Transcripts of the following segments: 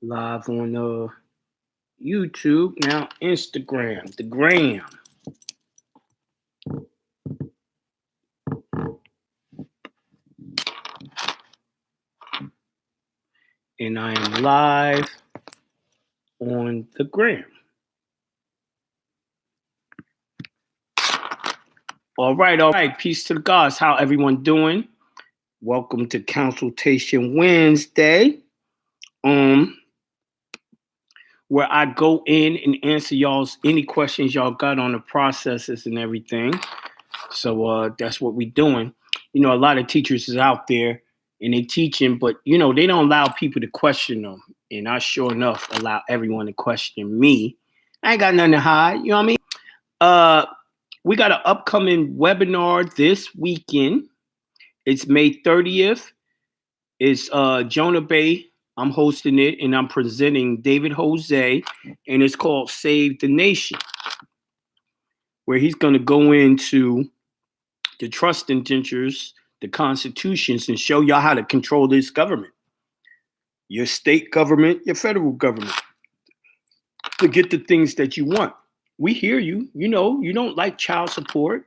Live on YouTube, now Instagram, the gram. And I am live on the gram. All right. Peace to the gods. How everyone doing? Welcome to Consultation Wednesday. Where I go in and answer y'all's any questions y'all got on the processes and everything. So that's what we're doing. You know, a lot of teachers is out there and they teaching, but they don't allow people to question them. And I sure enough allow everyone to question me. I ain't got nothing to hide, you know what I mean? We got an upcoming webinar this weekend. It's May 30th. It's Jonah Bay. I'm hosting it and I'm presenting David Jose, and it's called Save the Nation, where he's going to go into the trust indentures, the constitutions, and show y'all how to control this government, your state government, your federal government, to get the things that you want. We hear you. You know, you don't like child support.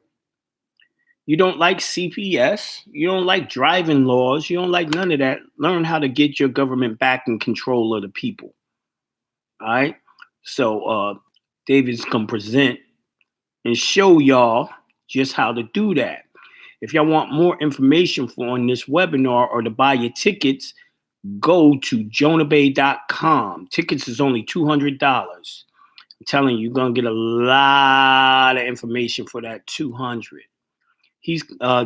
You don't like CPS. You don't like driving laws. You don't like none of that. Learn how to get your government back in control of the people. All right. So David's going to present and show y'all just how to do that. If y'all want more information on this webinar or to buy your tickets, go to jonahbay.com. Tickets is only $200. I'm telling you, you're going to get a lot of information for that $200.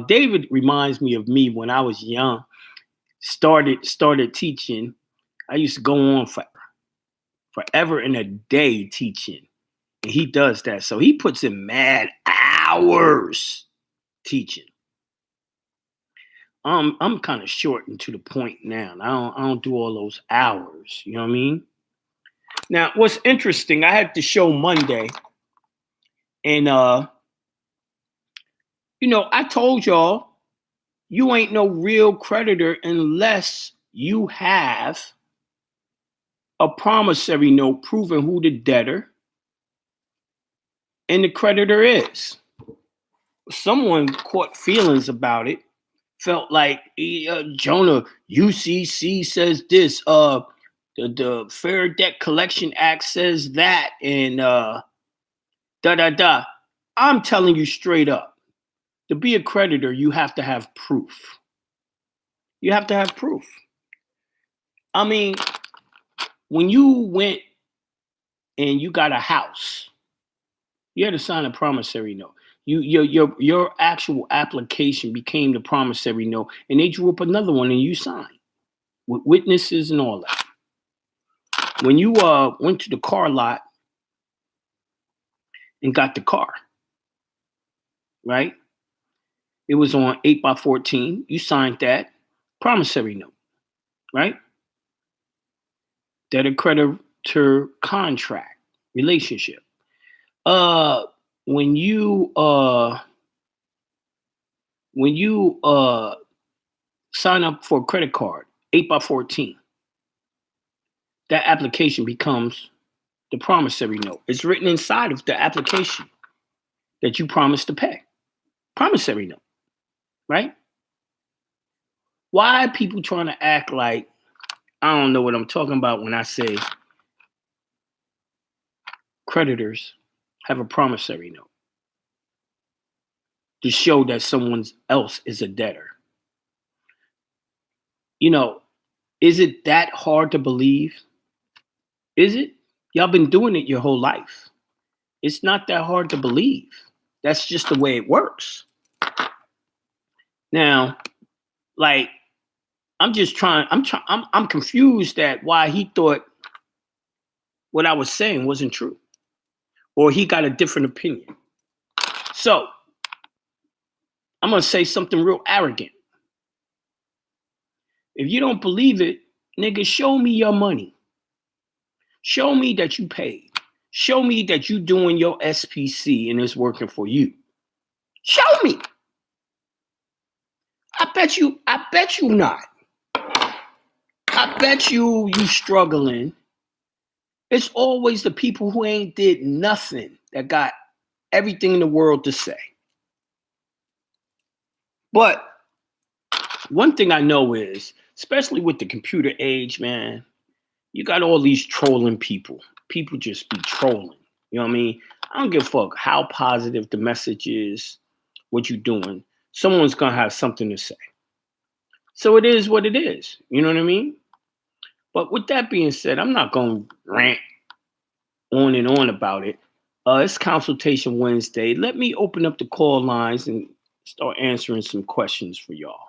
David reminds me of me when I was young, started teaching. I used to go on forever and a day teaching. And he does that. So he puts in mad hours teaching. I'm kind of short and to the point now. I don't do all those hours. You know what I mean? Now, what's interesting, I had the show Monday. And I told y'all, you ain't no real creditor unless you have a promissory note proving who the debtor and the creditor is. Someone caught feelings about it, felt like Jonah, UCC says this, the Fair Debt Collection Act says that, and I'm telling you straight up, to be a creditor, you have to have proof. You have to have proof. I mean, when you went and you got a house, you had to sign a promissory note. Your actual application became the promissory note, and they drew up another one and you signed with witnesses and all that. When you went to the car lot and got the car, right? It was on 8x14. You signed that promissory note, right? Debtor creditor contract relationship. When you sign up for a credit card, 8x14, that application becomes the promissory note. It's written inside of the application that you promised to pay. Promissory note, right? Why are people trying to act like I don't know what I'm talking about when I say creditors have a promissory note to show that someone else is a debtor? Is it that hard to believe? Is it? Y'all been doing it your whole life. It's not that hard to believe. That's just the way it works. Now, like, I'm confused at why he thought what I was saying wasn't true, or he got a different opinion. So I'm going to say something real arrogant. If you don't believe it, nigga, show me your money. Show me that you paid. Show me that you doing your SPC and it's working for you. Show me. I bet you not. I bet you struggling. It's always the people who ain't did nothing that got everything in the world to say. But one thing I know is, especially with the computer age, man, you got all these trolling people. People just be trolling. You know what I mean? I don't give a fuck how positive the message is, what you're doing. Someone's going to have something to say. So it is what it is. You know what I mean? But with that being said, I'm not going to rant on and on about it. It's Consultation Wednesday. Let me open up the call lines and start answering some questions for y'all.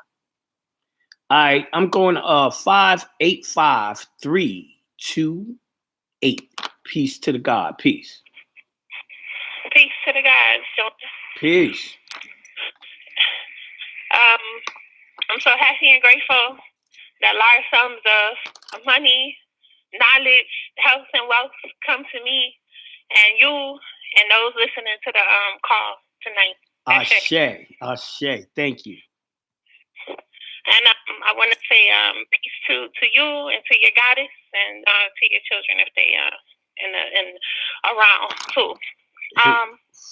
All right, I'm going 585-328. Peace to the God. Peace. Peace to the gods, Jonas. Peace. I'm so happy and grateful that large sums of money, knowledge, health, and wealth come to me and you and those listening to the call tonight. Ashe. Thank you. And I want to say peace to you and to your goddess and to your children if they in around too.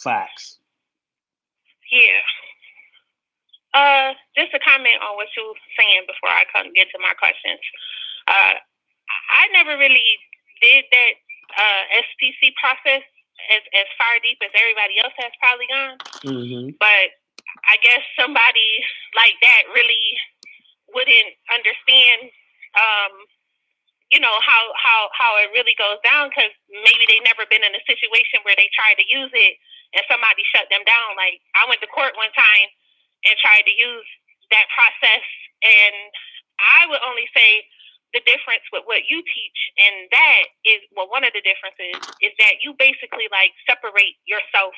Facts. Yeah. Just to comment on what you were saying before I get to my questions. I never really did that SPC process as far deep as everybody else has probably gone. Mm-hmm. But I guess somebody like that really wouldn't understand, how it really goes down, because maybe they never been in a situation where they tried to use it and somebody shut them down. Like, I went to court one time and tried to use that process, and I would only say the difference with what you teach, and that is, well, one of the differences is that you basically like separate yourself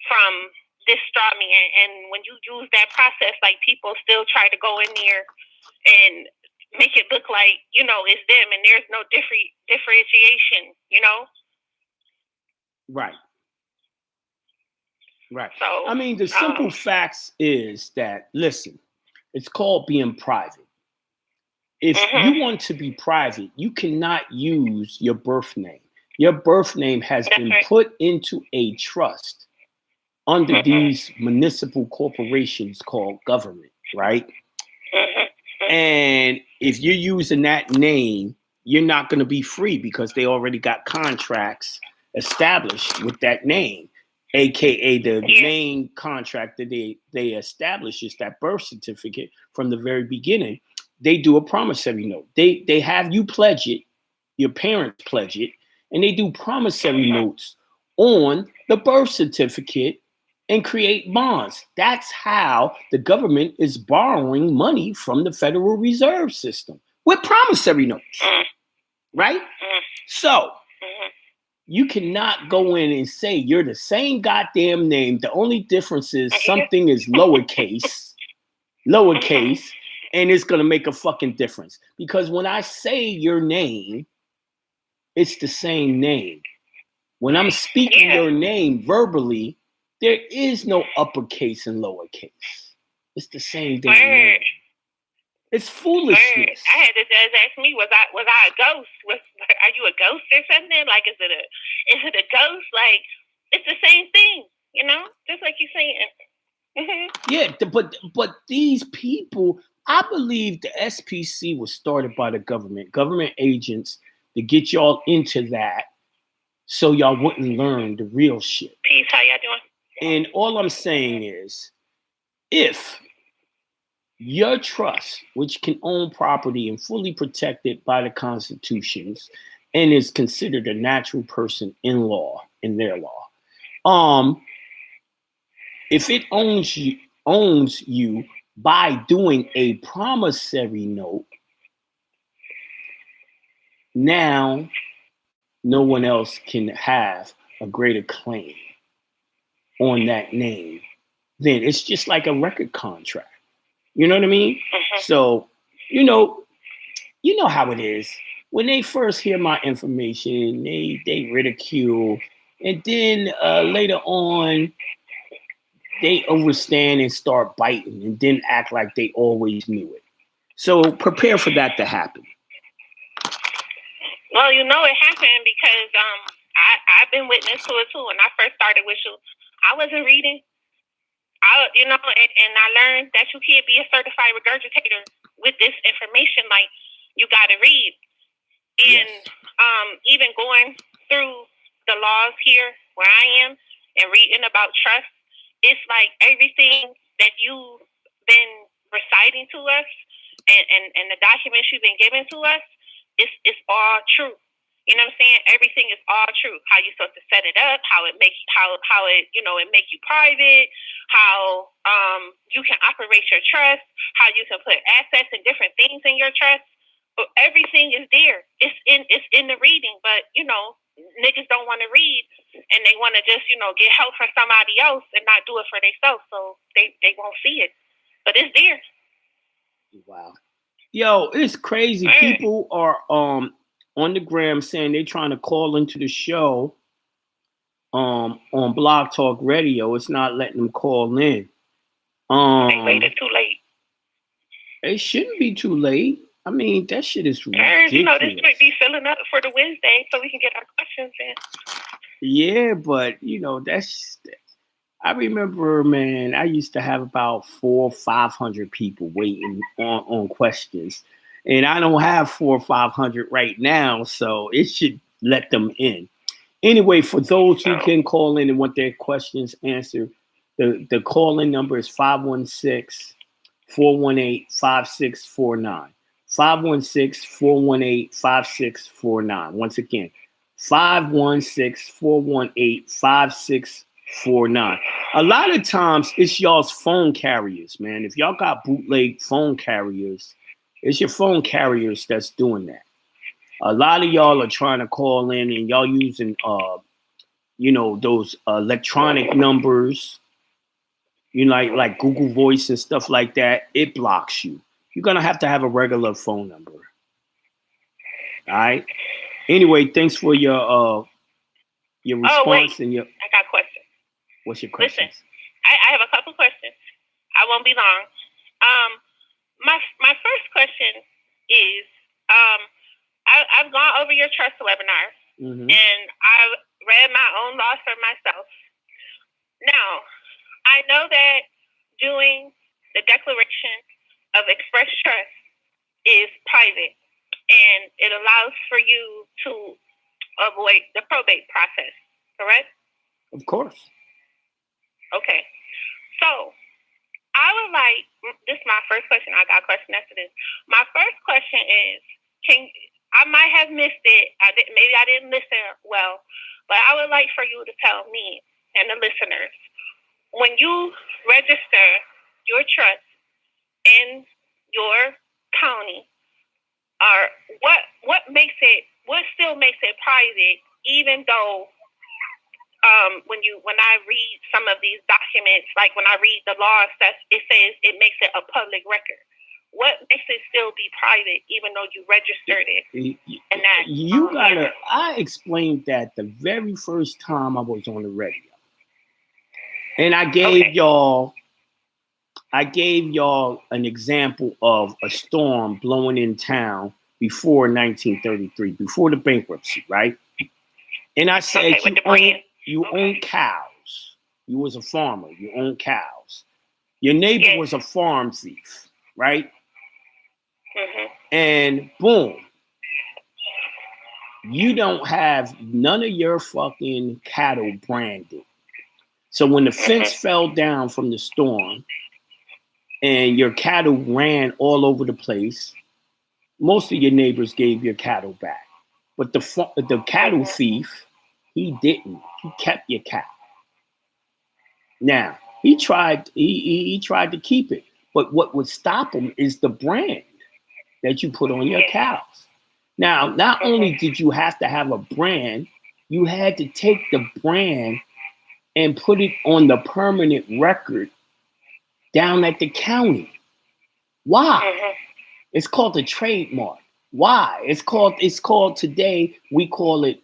from this straw man, and when you use that process, like, people still try to go in there and make it look like, it's them, and there's no differentiation, Right. So, I mean, the simple facts is that, listen, it's called being private. If you want to be private, you cannot use your birth name. Your birth name has been put into a trust under these municipal corporations called government, right? And if you're using that name, you're not going to be free because they already got contracts established with that name, aka the main contract that they establish is that birth certificate from the very beginning. They do a promissory note. They have you pledge it, your parents pledge it, and they do promissory notes on the birth certificate and create bonds. That's how the government is borrowing money from the Federal Reserve System with promissory notes, right? So you cannot go in and say you're the same goddamn name. The only difference is something is lowercase, and it's going to make a fucking difference. Because when I say your name, it's the same name. When I'm speaking your name verbally, there is no uppercase and lowercase. It's the same damn name. It's foolishness. I had to just ask me, was I a ghost? Are you a ghost or something? Like, is it a ghost? Like, it's the same thing, just like you're saying. Yeah, but these people, I believe the SPC was started by the government agents to get y'all into that so y'all wouldn't learn the real shit. Peace, how y'all doing? And all I'm saying is, if your trust, which can own property and fully protected by the constitutions and is considered a natural person in their law, if it owns you by doing a promissory note, now no one else can have a greater claim on that name. Then it's just like a record contract. You know what I mean? So, you know how it is. When they first hear my information, they ridicule, and then later on, they overstand and start biting, and then act like they always knew it. So prepare for that to happen. Well, you know it happened because I've been witness to it too. When I first started with you, I wasn't reading. And I learned that you can't be a certified regurgitator with this information. Like, you got to read. And even going through the laws here where I am and reading about trust, it's like everything that you've been reciting to us and the documents you've been giving to us, it's all true. You know what I'm saying? Everything is all true. How you're supposed to set it up, how it make it make you private, how you can operate your trust, how you can put assets and different things in your trust. Everything is there. It's in the reading, but niggas don't want to read, and they want to just get help from somebody else and not do it for themselves, so they won't see it. But it's there. Wow. Yo, it's crazy. People are on the gram saying they're trying to call into the show on Blog Talk Radio. It's not letting them call in. They waited too late. It shouldn't be too late. I mean, that shit is ridiculous. This might be filling up for the Wednesday so we can get our questions in. Yeah, but I remember, man, I used to have about 400 or 500 people waiting on questions. And I don't have 400 or 500 right now, so it should let them in. Anyway, for those who can call in and want their questions answered, the call-in number is 516-418-5649. 516-418-5649. Once again, 516-418-5649. A lot of times it's y'all's phone carriers, man. If y'all got bootleg phone carriers, it's your phone carriers that's doing that. A lot of y'all are trying to call in and y'all using those electronic numbers, like Google Voice and stuff like that. It blocks you. You're gonna have to have a regular phone number. All right. Anyway, thanks for your response and your. I got questions. What's your question? Listen, I have a couple questions. I won't be long. My first question is, I've gone over your trust webinar, and I've read my own laws for myself. Now, I know that doing the declaration of express trust is private, and it allows for you to avoid the probate process, correct? Of course. Okay. So, this is my first question. I got a question after this. My first question is, I might have missed it. Maybe I didn't listen well, but I would like for you to tell me and the listeners, when you register your trust in your county, what still makes it private, even though when I read some of these documents, like when I read the law, it says it makes it a public record. What makes it still be private, even though you registered it? I explained that the very first time I was on the radio, and I gave y'all an example of a storm blowing in town before 1933, before the bankruptcy, right? And I said, you own cows. You was a farmer. You own cows. Your neighbor was a farm thief, right? And boom, you don't have none of your fucking cattle branded. So when the fence fell down from the storm and your cattle ran all over the place, most of your neighbors gave your cattle back. But the cattle thief, he didn't. He kept your cattle. Now, he tried to keep it. But what would stop him is the brand that you put on your cows. Now, not only did you have to have a brand, you had to take the brand and put it on the permanent record down at the county. Why? It's called a trademark. Why? It's called today, we call it,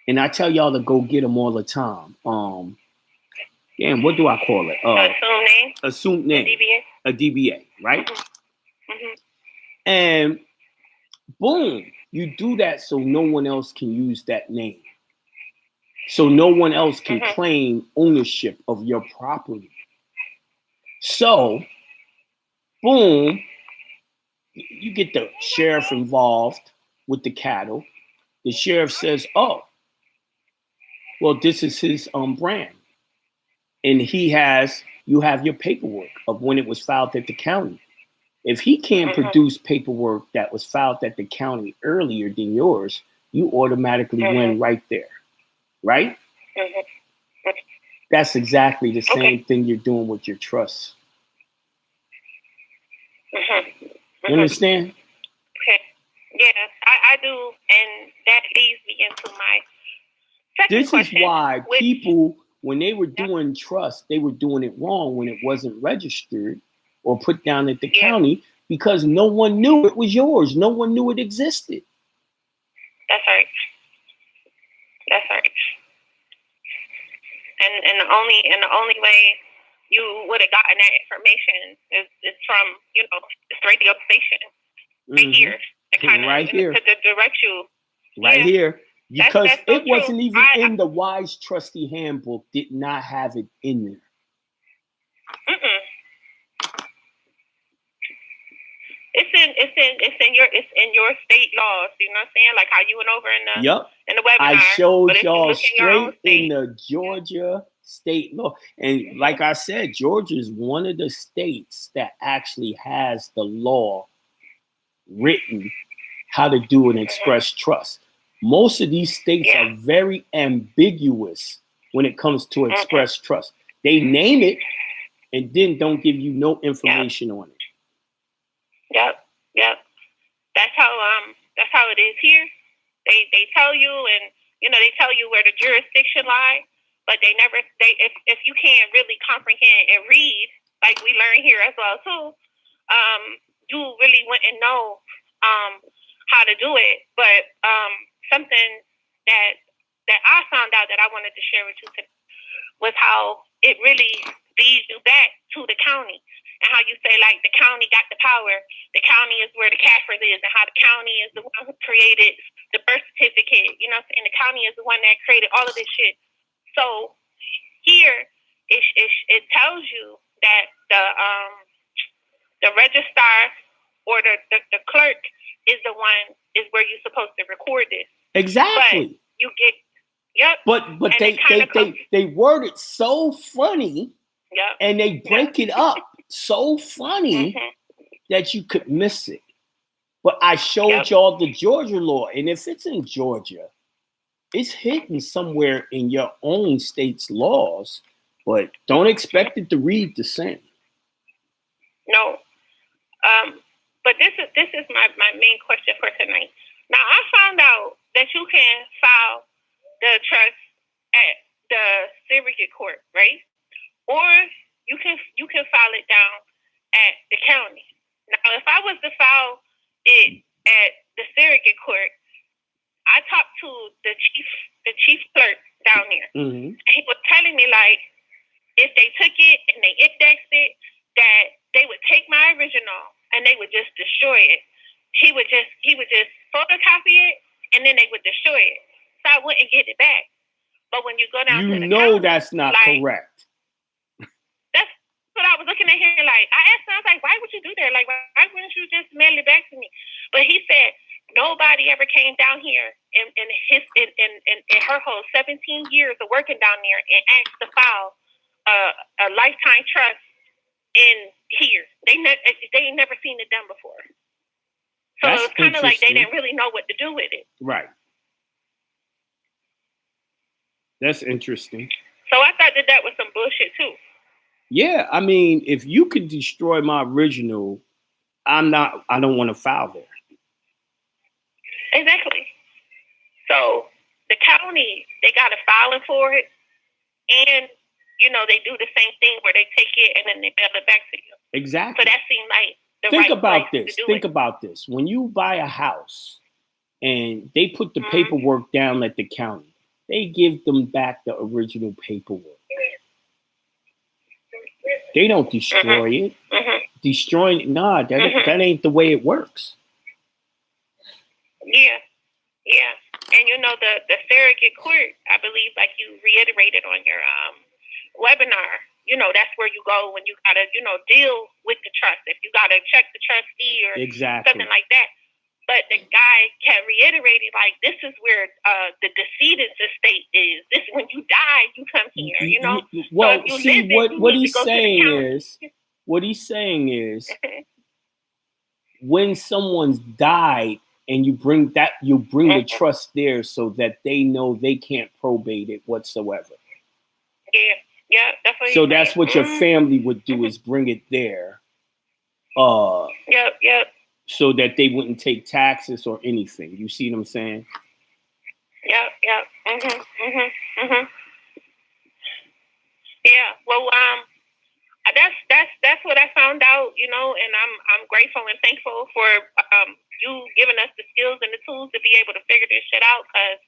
and I tell y'all to go get them all the time. What do I call it? Assumed name. A DBA, right? And Boom. You do that so no one else can use that name. So no one else can claim ownership of your property. So, boom, you get the sheriff involved with the cattle. The sheriff says, oh, well, this is his brand. And you have your paperwork of when it was filed at the county. If he can't produce paperwork that was filed at the county earlier than yours, you automatically win right there. Right? That's exactly the same thing you're doing with your trust. You understand? Okay. Yes, I do. And that leads me into my second question. This is why people, when they were doing trust, they were doing it wrong when it wasn't registered or put down at the county, because no one knew it was yours. No one knew it existed. That's right. That's right. And the only way you would have gotten that information is from, this radio station right here. To kind of to direct you. Right here. Because that's so it wasn't even in the Wise Trustee Handbook, did not have it in there. It's in your state laws. You know what I'm saying? Like how you went over in the webinar. I showed y'all straight in the Georgia state law. And like I said, Georgia is one of the states that actually has the law written how to do an express trust. Most of these states are very ambiguous when it comes to express trust. They name it and then don't give you no information on it. Yep. That's how it is here. They tell you, and they tell you where the jurisdiction lies, but if you can't really comprehend and read, like we learn here as well too, you really wouldn't know how to do it. But something that I found out that I wanted to share with you today was how it really leads you back to the county. And how you say, like, the county got the power. The county is where the Caffers is, and how the county is the one who created the birth certificate. You know what I'm saying? The county is the one that created all of this shit. So here, it tells you that the registrar or the clerk is where you're supposed to record this. Exactly. But you get, But they word it so funny, and they break it up so funny that you could miss it. But I showed y'all the Georgia law, and if it's in Georgia, it's hidden somewhere in your own state's laws, but don't expect it to read the same. No. But this is my main question for tonight. Now, I found out that you can file the trust at the surrogate court, right? Or you can file it down at the county. Now, if I was to file it at the surrogate court, I talked to the chief clerk down there, and he was telling me, like, if they took it and they indexed it, that they would take my original and they would just destroy it. He would just photocopy it and then they would destroy it, so I wouldn't get it back. But when you go down to the county, that's not correct. That's what I was looking at here. Like, I asked him, I was like, why would you do that? Like, why wouldn't you just mail it back to me? But he said nobody ever came down here in her whole 17 years of working down there and asked to file a lifetime trust in here. They ain't never seen it done before. So it's kind of like they didn't really know what to do with it. Right. That's interesting. So I thought that was some bullshit too. Yeah, I mean, if you could destroy my original, I don't want to file there. Exactly. So the county, they got a filing for it, and they do the same thing where they take it and then they mail it back to you. Exactly. So that seemed like the Think right about place this. to do Think it. about this. When you buy a house and they put the paperwork down at the county, they give them back the original paperwork. They don't destroy it. Destroying it, that ain't the way it works. Yeah. Yeah. And the surrogate court, I believe, like you reiterated on your webinar, that's where you go when you gotta, deal with the trust. If you gotta check the trustee or something like that. But the guy kept reiterating, like, this is where the decedent's estate is. This when you die, you come here, Well, so see, what he's saying is when someone's died and you bring the trust there so that they know they can't probate it whatsoever. Yeah, that's what so that's what your family would do is bring it there. Yep. So that they wouldn't take taxes or anything. You see what I'm saying? Yep. Yeah. Well, that's what I found out, and I'm grateful and thankful for you giving us the skills and the tools to be able to figure this shit out, because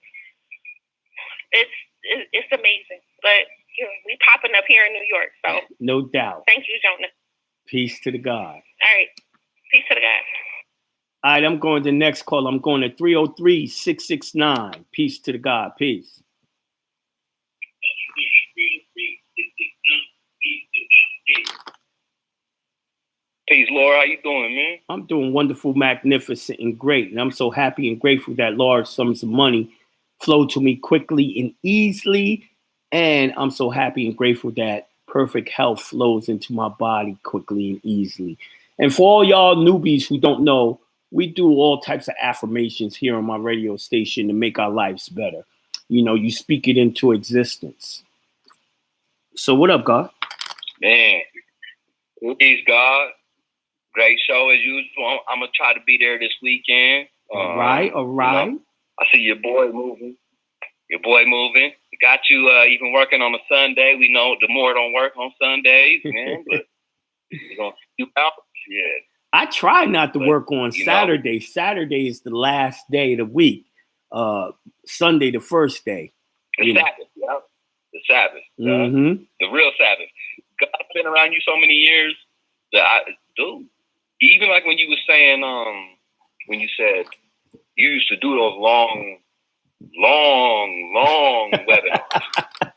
it's amazing. But we popping up here in New York, so no doubt. Thank you, Jonah. Peace to the God. All right. Peace to the God. All right, I'm going to the next call. I'm going to 303-669. Peace to the God. Peace. Peace, Laura. How you doing, man? I'm doing wonderful, magnificent, and great. And I'm so happy and grateful that large sums of money flow to me quickly and easily. And I'm so happy and grateful that perfect health flows into my body quickly and easily. And for all y'all newbies who don't know, we do all types of affirmations here on my radio station to make our lives better. You speak it into existence. So what up, God? Man, please, God. Great show as usual. I'm going to try to be there this weekend. All right. I see your boy moving. Got you even working on a Sunday. We know the more don't work on Sundays, man. But you're going to keep out. Yeah. I try not to work on Saturday. Saturday is the last day of the week. Sunday, the first day. The Sabbath, yeah. The Sabbath. Mm-hmm. The real Sabbath. God's been around you so many years that dude. Even like when you were saying, when you said you used to do those long webinars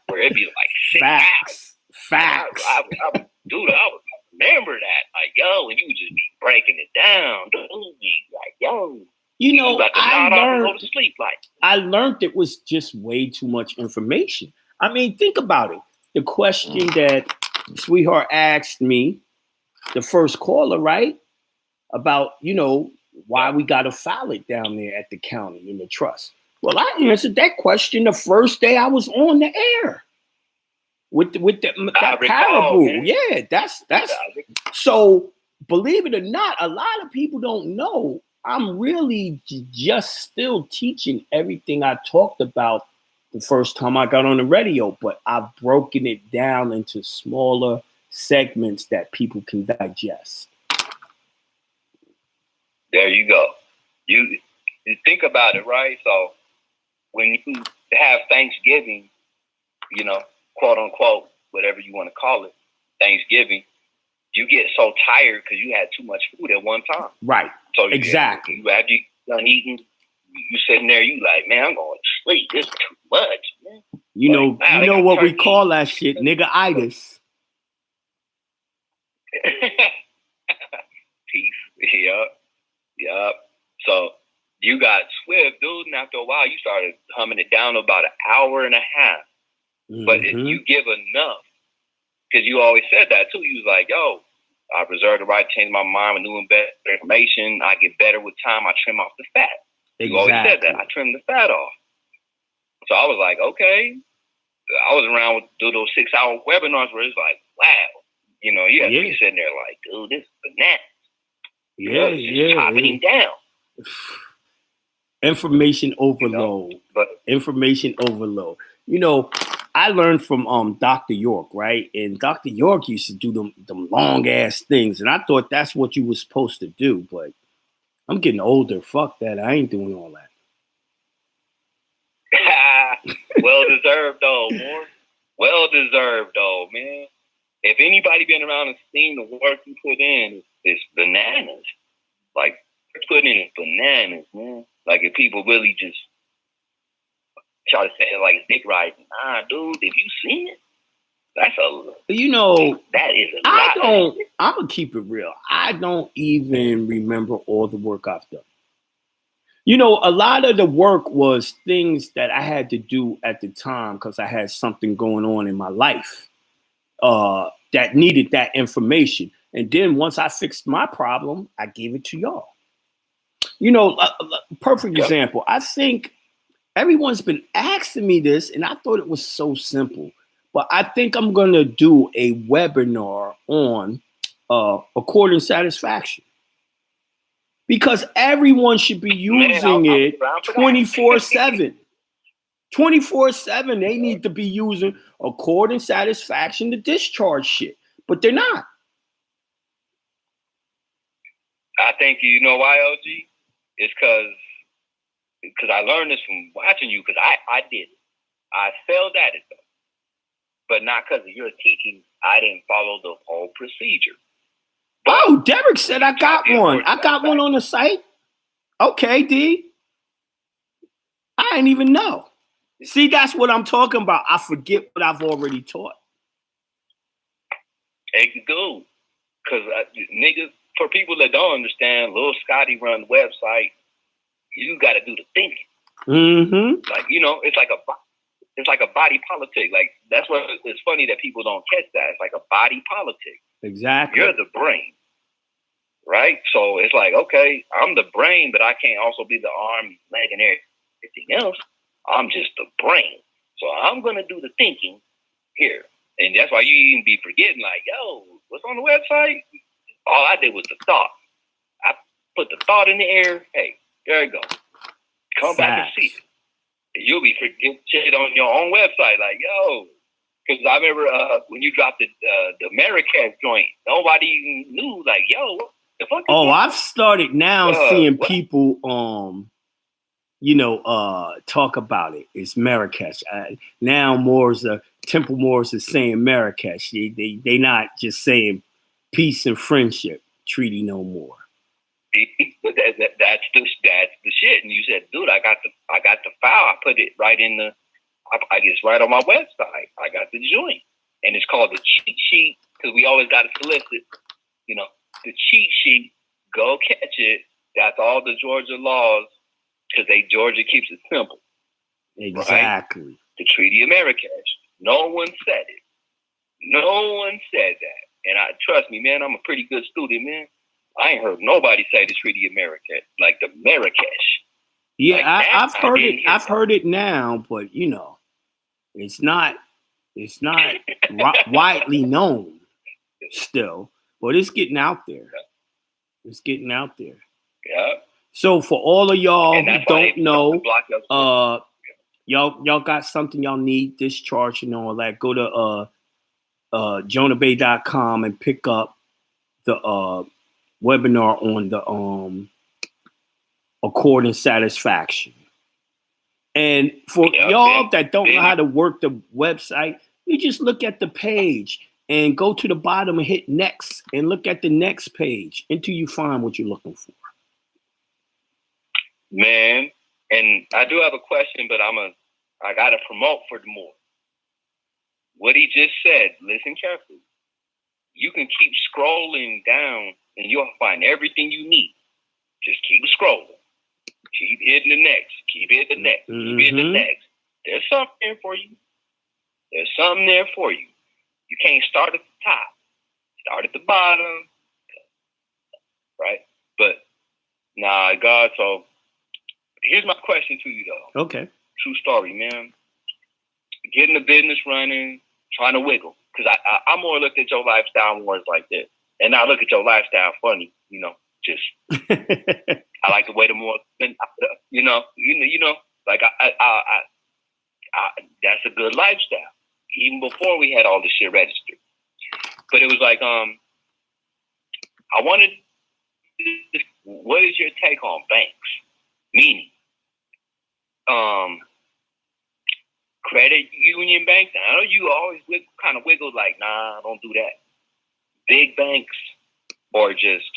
where it'd be like 6 hours. Facts. I would remember that. Like, yo, and you would just be breaking it down. Dude, like, yo. I learned it was just way too much information. I mean, think about it. The question that Sweetheart asked me, the first caller, right? About, why we got to file it down there at the county in the trust. Well, I answered that question the first day I was on the air with that parable. Man. Yeah, that's so. Believe it or not, a lot of people don't know. I'm really just still teaching everything I talked about the first time I got on the radio, but I've broken it down into smaller segments that people can digest. There you go. You think about it, right? So when you have Thanksgiving, quote unquote, whatever you want to call it, Thanksgiving, you get so tired because you had too much food at one time. Right. So exactly. You after you done eating, you sitting there, you like, man, I'm going to sleep. This is too much, man. You know what we call that shit, nigga-itis. Peace. Yup. So you got swift, dude, and after a while, you started humming it down to about an hour and a half. Mm-hmm. But if you give enough, because you always said that too. You was like, yo, I reserve the right to change my mind with new and better information. I get better with time. I trim off the fat. Exactly. You always said that. I trim the fat off. So I was like, okay. I was around with those 6-hour webinars where it's like, wow. You have to be sitting there like, dude, this is bananas. Just chopping him down. Information overload. Information overload. I learned from Dr. York, right? And Dr. York used to do them long ass things, and I thought that's what you were supposed to do. But I'm getting older. Fuck that. I ain't doing all that. Well deserved, though, man. Well deserved, though, man. If anybody been around and seen the work you put in, it's bananas. Like, putting is bananas, man. Like if people really just try to say it like dick riding. Nah, dude, if you seen it, that's that is a lot. I'm gonna keep it real. I don't even remember all the work I've done. A lot of the work was things that I had to do at the time because I had something going on in my life that needed that information. And then once I fixed my problem, I gave it to y'all. Perfect example. I think everyone's been asking me this, and I thought it was so simple. But I think I'm going to do a webinar on accord and satisfaction. Because everyone should be using it 24/7. 24/7, they need to be using accord and satisfaction to discharge shit. But they're not. I think you know why, LG? It's because I learned this from watching you, because I did it. I failed at it, though. But not because of your teaching. I didn't follow the whole procedure. Oh, Derek said I got one. I got one on the site. Okay, D. I didn't even know. See, that's what I'm talking about. I forget what I've already taught. Hey, dude. Because niggas, for people that don't understand, Lil Scotty run the website. You got to do the thinking. Mm-hmm. Like, it's like a body politic. Like, that's what it's funny that people don't catch that. It's like a body politic. Exactly. You're the brain. Right? So it's like, okay, I'm the brain, but I can't also be the arm, leg, and everything else. I'm just the brain. So I'm going to do the thinking here. And that's why you even be forgetting, like, yo, what's on the website? All I did was the thought. I put the thought in the air. Hey, there you go. Come back and see it. And you'll be forgetting shit on your own website. Like, yo. Because I remember when you dropped the Marrakesh joint, nobody even knew, like, yo, what the fuck is that? I've started now seeing people, talk about it. It's Marrakesh. Now Temple Moors is saying Marrakesh. They not just saying peace and friendship treaty no more. That's the shit. And you said, dude, I got the file. I put it right in I guess right on my website. I got the joint, and it's called the cheat sheet, because we always got to solicit, the cheat sheet. Go catch it. That's all the Georgia laws, because Georgia keeps it simple. Exactly. Right? The Treaty of Marrakesh. No one said it. No one said that. And trust me, man, I'm a pretty good student, man. I ain't heard nobody say the Treaty of Marrakesh, like the Marrakesh. Yeah, like I've heard it. I've heard it now, but it's not widely known still, but it's getting out there. It's getting out there. Yeah. So for all of y'all who don't know, y'all got something y'all need discharged and all that, go to jonahbay.com and pick up the webinar on the accord and satisfaction. And for y'all that don't know how to work the website, you just look at the page and go to the bottom and hit next and look at the next page until you find what you're looking for. Man, and I do have a question, but I gotta promote for the more. What he just said, listen carefully. You can keep scrolling down and you'll find everything you need. Just keep scrolling. Keep hitting the next. Keep hitting the next. Keep hitting the next. There's something there for you. There's something there for you. You can't start at the top. Start at the bottom. Right? But, God, so here's my question to you, though. Okay. True story, man. Getting the business running, trying to wiggle. Because I more looked at your lifestyle more as like this. And I look at your lifestyle funny, just... I like the way the more, like I that's a good lifestyle. Even before we had all this shit registered, but it was like, I wanted. What is your take on banks? Meaning, credit union banks. I know you always kind of wiggle like, nah, don't do that. Big banks, or just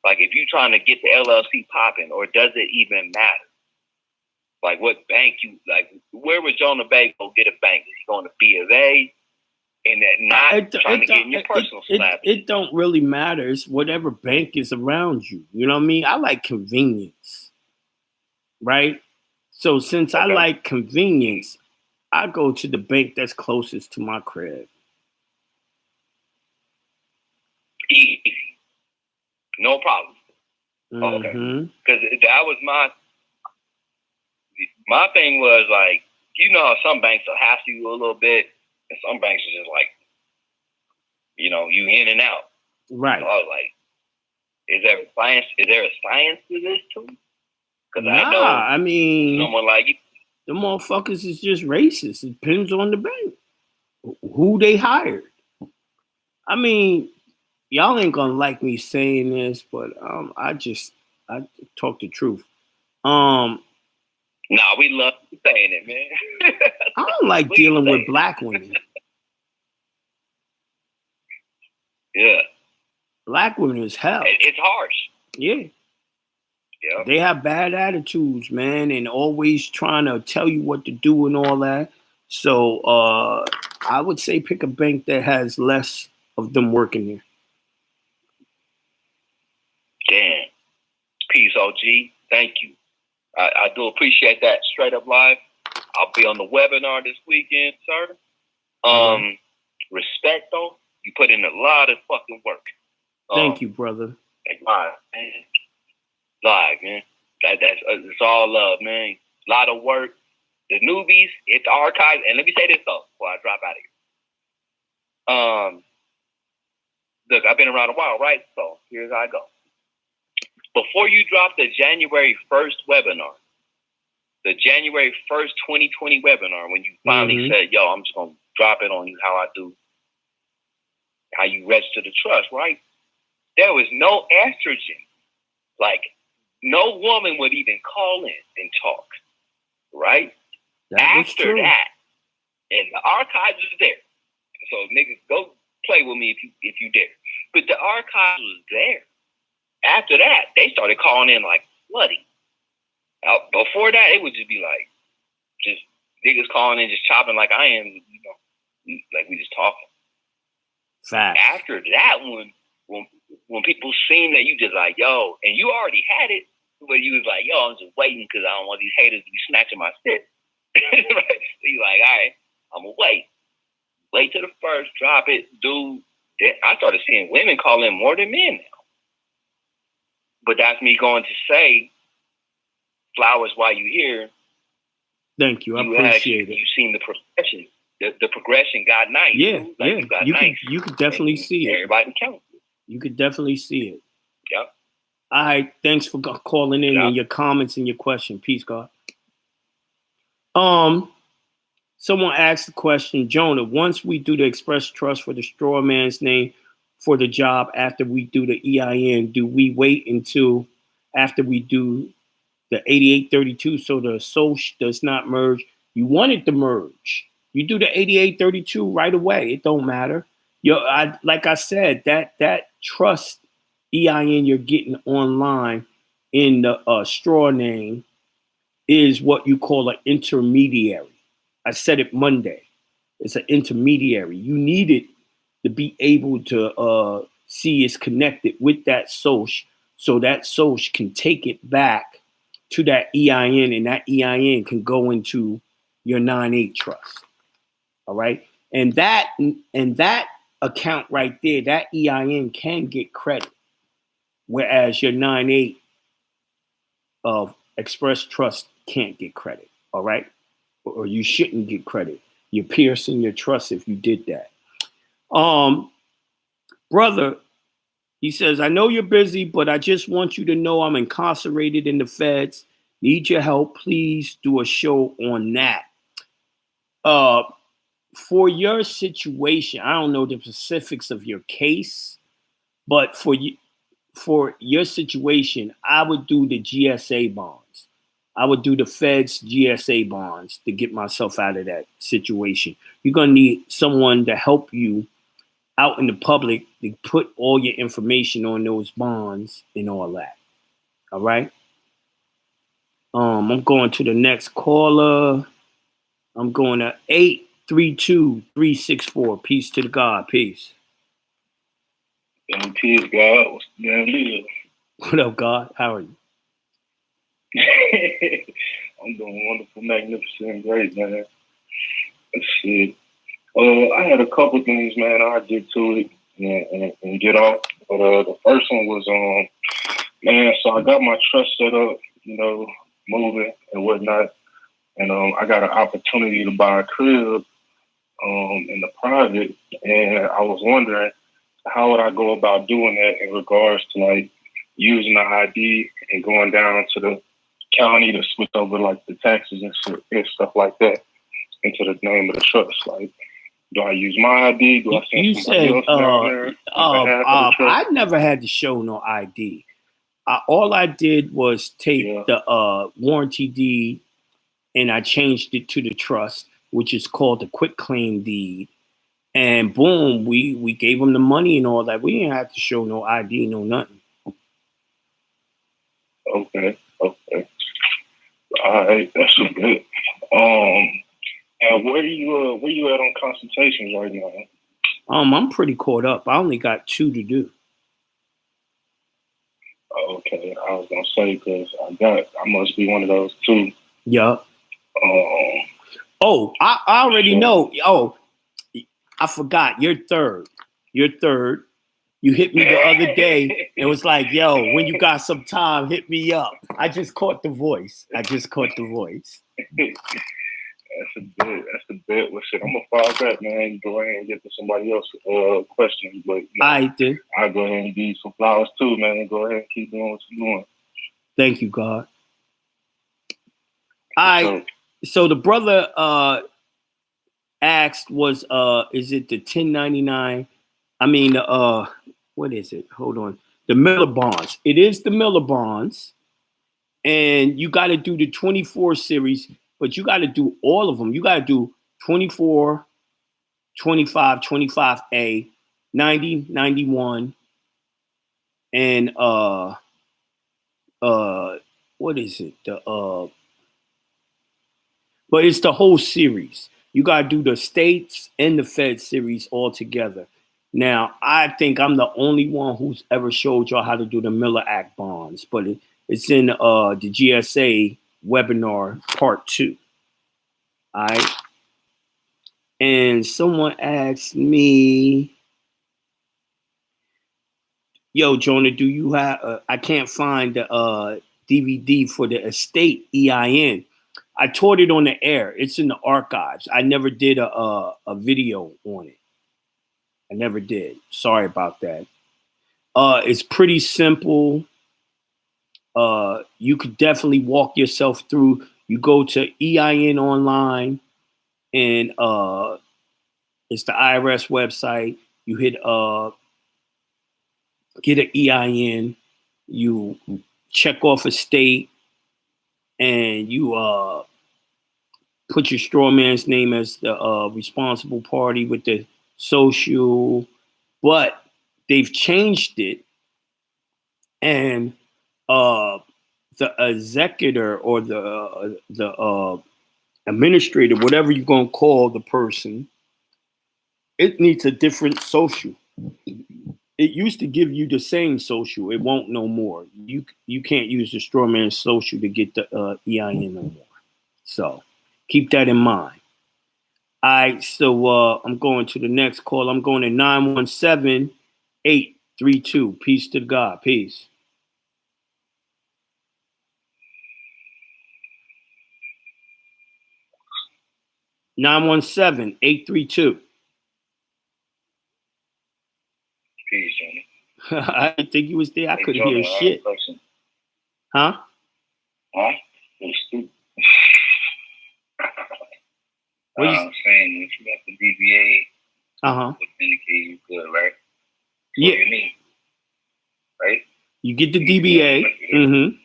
Like, if you're trying to get the LLC popping, or does it even matter? Like, what bank where would Jonah Bay go get a bank? Is he going to B of A? And that not trying to get in your personal slab? It don't really matter. It's whatever bank is around you. You know what I mean? I like convenience, right? So since I like convenience, I go to the bank that's closest to my crib. Easy. No problem. Mm-hmm. Okay. Because that was my thing was like, you know how some banks will hassle you a little bit, and some banks are just like, you know, you in and out. Right. So I was like, is there a science to this too? Because I mean, someone like you. The motherfuckers is just racist. It depends on the bank. Who they hired. I mean, y'all ain't gonna like me saying this, but I talk the truth. Nah, we love saying it, man. I don't like dealing with black women. Yeah. Black women is hell. It's harsh. Yeah. Yeah. They have bad attitudes, man, and always trying to tell you what to do and all that. So I would say pick a bank that has less of them working there. Damn. Peace, OG. Thank you. I do appreciate that. Straight Up Live. I'll be on the webinar this weekend, sir. Respect, though. You put in a lot of fucking work. Thank you, brother. Live, man. Live, man. It's all love, man. A lot of work. The newbies, it's archived. And let me say this, though, before I drop out of here. Look, I've been around a while, right? So here's how I go. Before you drop the January 1st webinar, the January 1st, 2020 webinar, when you finally said, yo, I'm just going to drop it on you how you register the trust, right? There was no estrogen. Like, no woman would even call in and talk, right? After that, and the archives is there. So niggas, go play with me if you dare. But the archives was there. After that, they started calling in like bloody. Before that, it would just be like, just niggas calling in, just chopping like I am, you know, like we just talking. Fact. After that one, when people seen that you just like, yo, and you already had it, but you was like, yo, I'm just waiting because I don't want these haters to be snatching my shit. Right? So you like, all right, I'm gonna wait. Wait till the first, drop it, dude. I started seeing women call in more than men now. But that's me going to say, flowers while you here. Thank you. I appreciate it. You've seen the progression. The progression got nice. Yeah, like yeah. You could definitely see it. Everybody can count. You could definitely see it. Yep. All right. Thanks for calling in and your comments and your question. Peace, God. Someone asked the question, Jonah, once we do the express trust for the straw man's name for the job after we do the EIN, do we wait until after we do the 8832 so the SOCH does not merge? You want it to merge. You do the 8832 right away. It don't matter. Like I said, that trust EIN you're getting online in the straw name is what you call an intermediary. I said it Monday. It's an intermediary. You need it to be able to see it's connected with that SOCH, so that SOCH can take it back to that EIN, and that EIN can go into your 9-8 trust. All right. And that account right there, that EIN can get credit, whereas your 9-8 of express trust can't get credit. All right. Or you shouldn't get credit. You're piercing your trust if you did that. Brother, he says, I know you're busy, but I just want you to know I'm incarcerated in the feds. Need your help. Please do a show on that. For your situation, I don't know the specifics of your case, but for your situation, I would do the GSA bonds. I would do the Fed's GSA bonds to get myself out of that situation. You're going to need someone to help you out in the public to put all your information on those bonds and all that. All right. I'm going to the next caller. I'm going to 832-364. Peace to the God. Peace. Peace, God. What's the damn deal? What up, God? How are you? I'm doing wonderful, magnificent, great, man. Let's see. I had a couple things, man. I'll get to it and get off. But the first one was, man, so I got my trust set up, moving and whatnot. And I got an opportunity to buy a crib in the private. And I was wondering, how would I go about doing that in regards to, like, using the ID and going down to the county to switch over, like, the taxes and stuff like that into the name of the trust? Like, do I use my ID? Do I send somebody else down there? I never had to show no ID. All I did was take the warranty deed and I changed it to the trust, which is called the quick claim deed. And boom, we gave them the money and all that. We didn't have to show no ID, no nothing. Okay. All right, that's good. And where you at on consultations right now? I'm pretty caught up. I only got 2 to do. Okay, I was gonna say because I must be one of those 2. Yeah. I already know. Oh, I forgot. You're third. You hit me the other day. It was like, yo, when you got some time, hit me up. I just caught the voice. That's a bit. Well, shit, I'm gonna follow that, man. Go ahead and get to somebody else's questions, but I did. I'll go ahead and give you some flowers too, man. And go ahead and keep doing what you're doing. Thank you, God. So the brother asked was is it the 1099? I mean what is it? Hold on. The Miller bonds. It is the Miller bonds. And you got to do the 24 series, but you got to do all of them. You got to do 24, 25, 25A, 90, 91, and what is it? But it's the whole series. You got to do the states and the Fed series all together. Now, I think I'm the only one who's ever showed y'all how to do the Miller Act bonds, but it's in the GSA webinar part 2. All right. And someone asked me, yo, Jonah, do you have, I can't find the DVD for the estate EIN. I taught it on the air. It's in the archives. I never did a video on it. I never did. Sorry about that. It's pretty simple. You could definitely walk yourself through. You go to EIN online and it's the IRS website. You hit get an EIN. You check off a state and you put your straw man's name as the responsible party with the social, but they've changed it, and the executor or the administrator, whatever you're gonna call the person, it needs a different social. It used to give you the same social. It won't no more. You can't use the straw man social to get the EIN no more. So keep that in mind. All right, so I'm going to the next call. I'm going to 917-832. Peace to God. Peace. Nine 917-832. Peace, Johnny. I didn't think you was there. I couldn't hear shit. Huh? Huh? It's stupid. What I'm saying, if you got the DBA, authenticate, you good, right? Yeah. You mean, right? You get the DBA. Mm-hmm.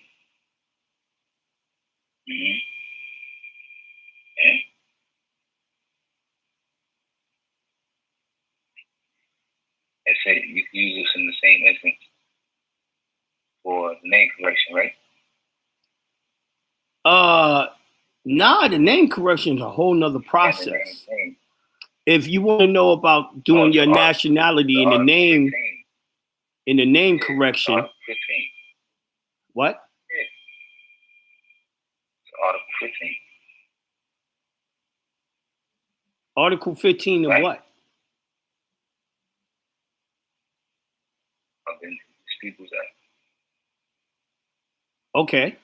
say you can use this in the same instance for the name correction, right? Nah, the name correction is a whole nother process. If you want to know about doing your nationality in the name, correction, what? Article 15. Article 15 of what? Of the People's Act. Okay.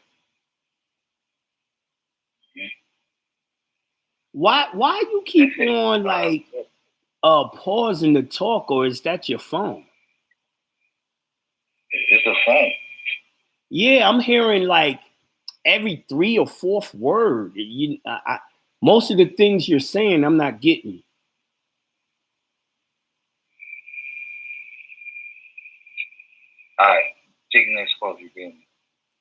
Why you keep on like pausing to talk, or is that your phone? It's a phone. Yeah, I'm hearing like every 3rd or 4th word. Most of the things you're saying, I'm not getting. All right, taking this exposure again.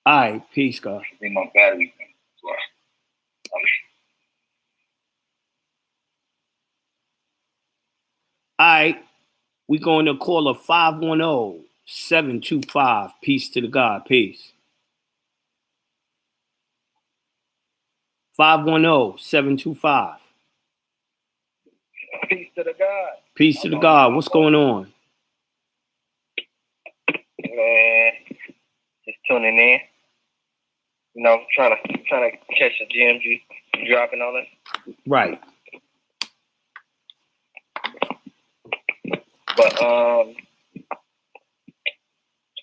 All right, peace, God. Be my battery thing. All right, we're going to call a 510-725. Peace to the God. Peace. 510-725. Peace to the God. Peace to the God. What's going on? Man, just tuning in. You know, trying to catch the gems you dropping on us. Right. But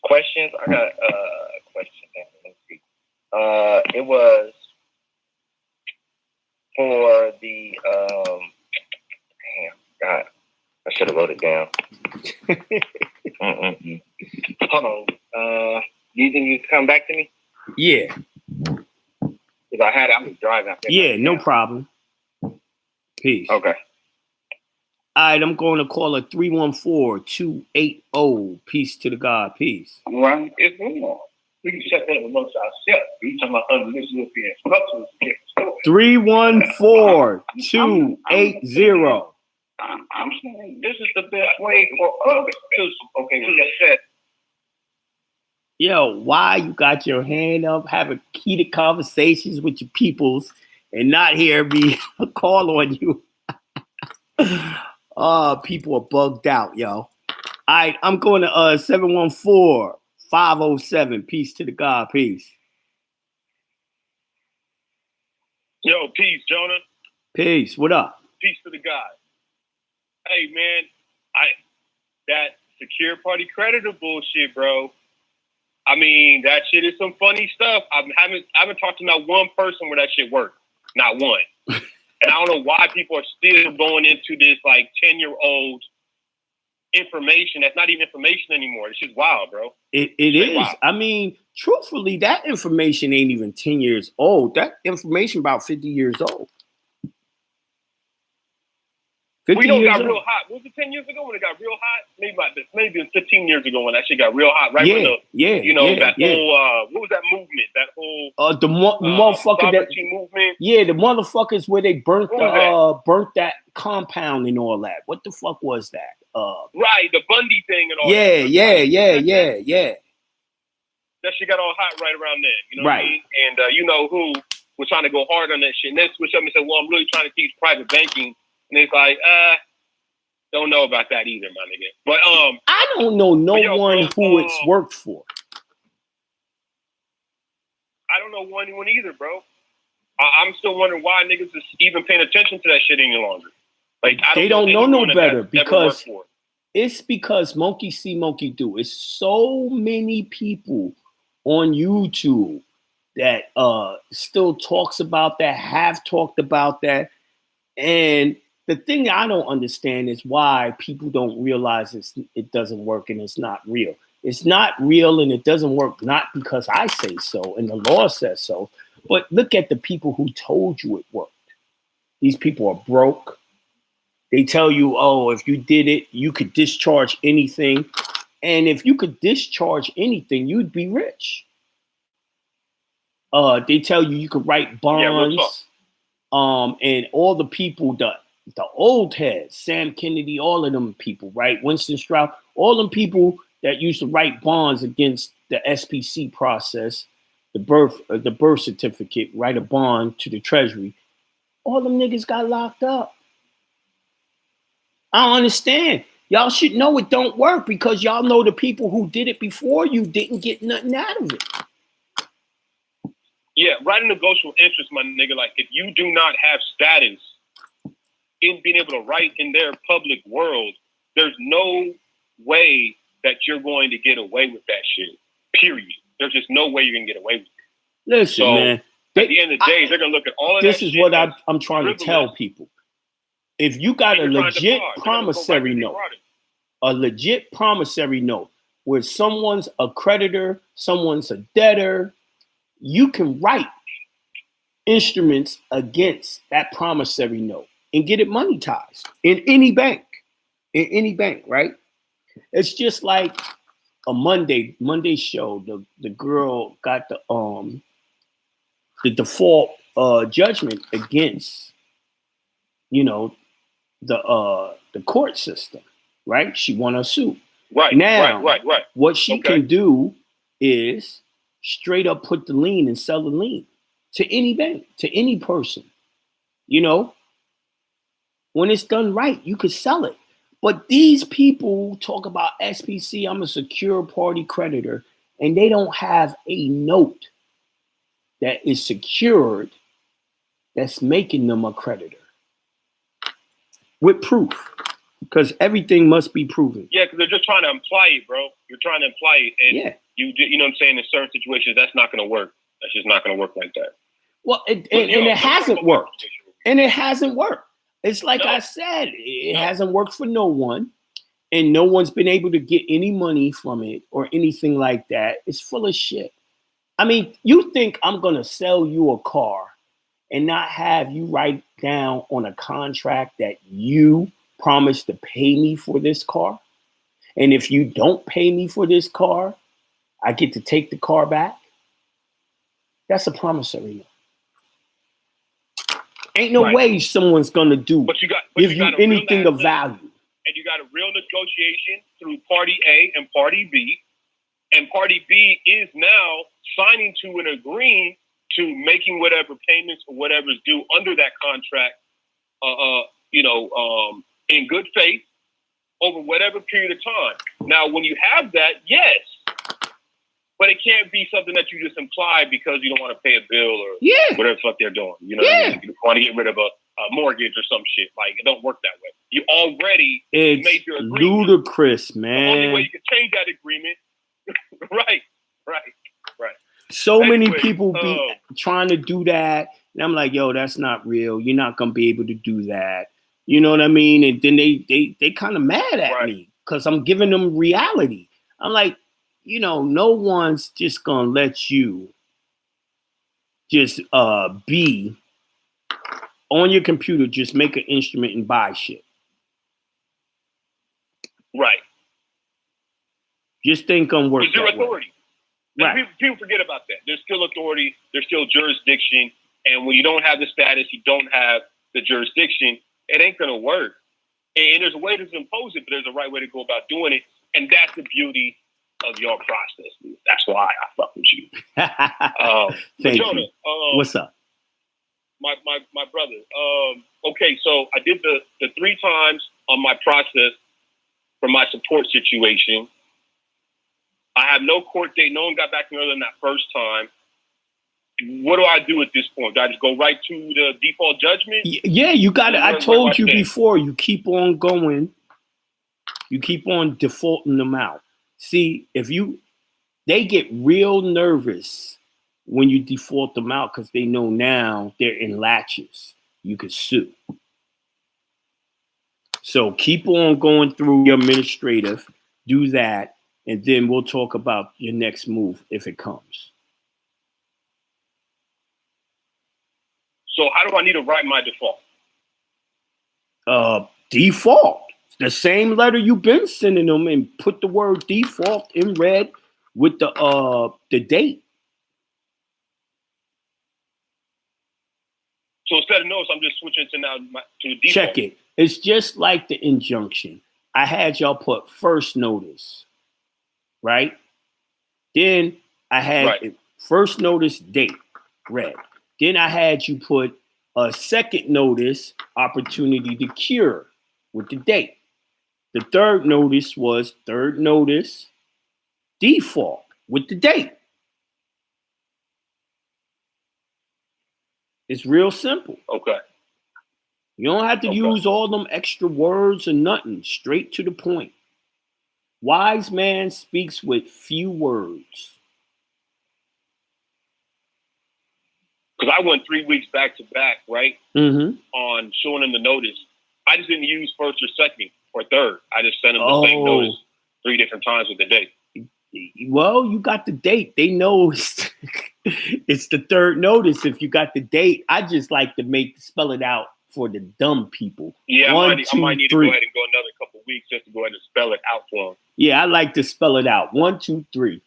questions. I got a question. Let's see. It was for the damn God. I should have wrote it down. Hold on. Do you think you can come back to me? Yeah. Because I was driving. Yeah, no problem. Peace. Okay. All right, I'm going to call a 314-280. Peace to the God. Peace. Right. It's wrong. We can shut that amongst ourselves. You talking about unlistenable instructions? 314-280. I'm saying this is the best way for us to. Okay, we just said. Yo, why you got your hand up, having heated conversations with your peoples, and not hear me call on you? People are bugged out, yo. All right, I'm going to 714-507. Peace to the God. Peace. Yo, peace, Jonah. Peace. What up? Peace to the God. Hey, man, that secure party creditor bullshit, bro. I mean, that shit is some funny stuff. I haven't talked to not one person where that shit worked. Not one. And I don't know why people are still going into this like 10-year-old information that's not even information anymore. It's just wild, bro. It is. Wild. I mean, truthfully, that information ain't even 10 years old. That information about 50 years old. We know it got real hot. What was it 10 years ago when it got real hot? Maybe 15 years ago when that shit got real hot. Right? Yeah, when whole what was that movement? That whole the motherfucker that movement. Yeah, the motherfuckers where they burnt that compound and all that. What the fuck was that? Right, the Bundy thing and all that. Yeah. That shit got all hot right around then. You know right. what I mean? And you know who was trying to go hard on that shit. And then switched up and said, well, I'm really trying to teach private banking. And it's like, don't know about that either, my nigga. But I don't know one who it's worked for. I don't know anyone either, bro. I'm still wondering why niggas is even paying attention to that shit any longer. Like they don't know no better because it's because monkey see, monkey do. It's so many people on YouTube that still talks about that, have talked about that, and the thing I don't understand is why people don't realize it doesn't work and it's not real. It's not real and it doesn't work not because I say so and the law says so, but look at the people who told you it worked. These people are broke. They tell you, oh, if you did it, you could discharge anything. And if you could discharge anything, you'd be rich. They tell you could write bonds. And all the people, the old heads, Sam Kennedy, all of them people, right? Winston Strauss, All them people that used to write bonds against the SPC process, the birth certificate, write a bond to the Treasury. All them niggas got locked up. I don't understand. Y'all should know it don't work because y'all know the people who did it before you didn't get nothing out of it. Yeah, right in negotiable interest, my nigga. Like, if you do not have status in being able to write in their public world, there's no way that you're going to get away with that shit. Period. There's just no way you're gonna get away with it. Listen, so, man. At the end of the day, they're gonna look at all of this that. This is shit what I'm trying to tell people. If you got a legit promissory note, where someone's a creditor, someone's a debtor, you can write instruments against that promissory note and get it monetized in any bank. In any bank, right? It's just like a Monday show. The girl got the default judgment against, you know, the court system, right? She won a suit. Right. Now, right. What she can do is straight up put the lien and sell the lien to any bank, to any person. You know, when it's done right, you could sell it. But these people talk about SPC, I'm a secure party creditor, and they don't have a note that is secured that's making them a creditor with proof, because everything must be proven. Yeah, because they're just trying to imply it, bro. You're trying to imply it, and you know what I'm saying. In certain situations, that's not going to work. That's just not going to work like that. Well, it hasn't worked, and it hasn't worked. It's like I said, it hasn't worked for no one, and no one's been able to get any money from it or anything like that. It's full of shit. I mean, you think I'm going to sell you a car and not have you write down on a contract that you promised to pay me for this car? And if you don't pay me for this car, I get to take the car back? That's a promissory note. Ain't no way someone's gonna give you anything of value. And you got a real negotiation through party A and party B. And party B is now signing to and agreeing to making whatever payments or whatever is due under that contract, in good faith over whatever period of time. Now, when you have that, yes, but it can't be something that you just imply because you don't want to pay a bill or whatever the fuck they're doing. You know what I mean? You want to get rid of a mortgage or some shit. Like, it don't work that way. You already made your agreement. It's ludicrous, man. The only way you can change that agreement. Right. So many people be trying to do that. And I'm like, yo, that's not real. You're not going to be able to do that. You know what I mean? And then they kind of mad at me because I'm giving them reality. I'm like, you know, no one's just going to let you just be on your computer, just make an instrument and buy shit. Right. Just ain't going to work. There's your authority. Right. People forget about that. There's still authority. There's still jurisdiction. And when you don't have the status, you don't have the jurisdiction, it ain't going to work. And there's a way to impose it, but there's a right way to go about doing it. And that's the beauty of your process, dude. That's why I fuck with you. Thank Jonah, you. What's up? My brother. Okay, so I did the 3 times on my process for my support situation. I have no court date. No one got back to me other than that first time. What do I do at this point? Do I just go right to the default judgment? Yeah, you got it. I told you before, you keep on going. You keep on defaulting them out. See, they get real nervous when you default them out because they know now they're in latches. You could sue. So keep on going through your administrative, do that, and then we'll talk about your next move if it comes. So how do I need to write my default? Default. The same letter you've been sending them, and put the word default in red with the date. So instead of notice, I'm just switching to the default. Check it. It's just like the injunction. I had y'all put first notice, right? Then I had first notice date, red. Then I had you put a second notice opportunity to cure with the date. The third notice was third notice default with the date. It's real simple. Okay. You don't have to use all them extra words or nothing. Straight to the point. Wise man speaks with few words. Because I went 3 weeks back to back, right? On showing them the notice. I just didn't use first or second or third. I just sent them the same notice 3 different times with the date. Well, you got the date. They know it's the third notice if you got the date. I just like to spell it out for the dumb people. Yeah, I might need to go ahead and go another couple weeks just to go ahead and spell it out for them. Yeah, I like to spell it out. 1, 2, 3.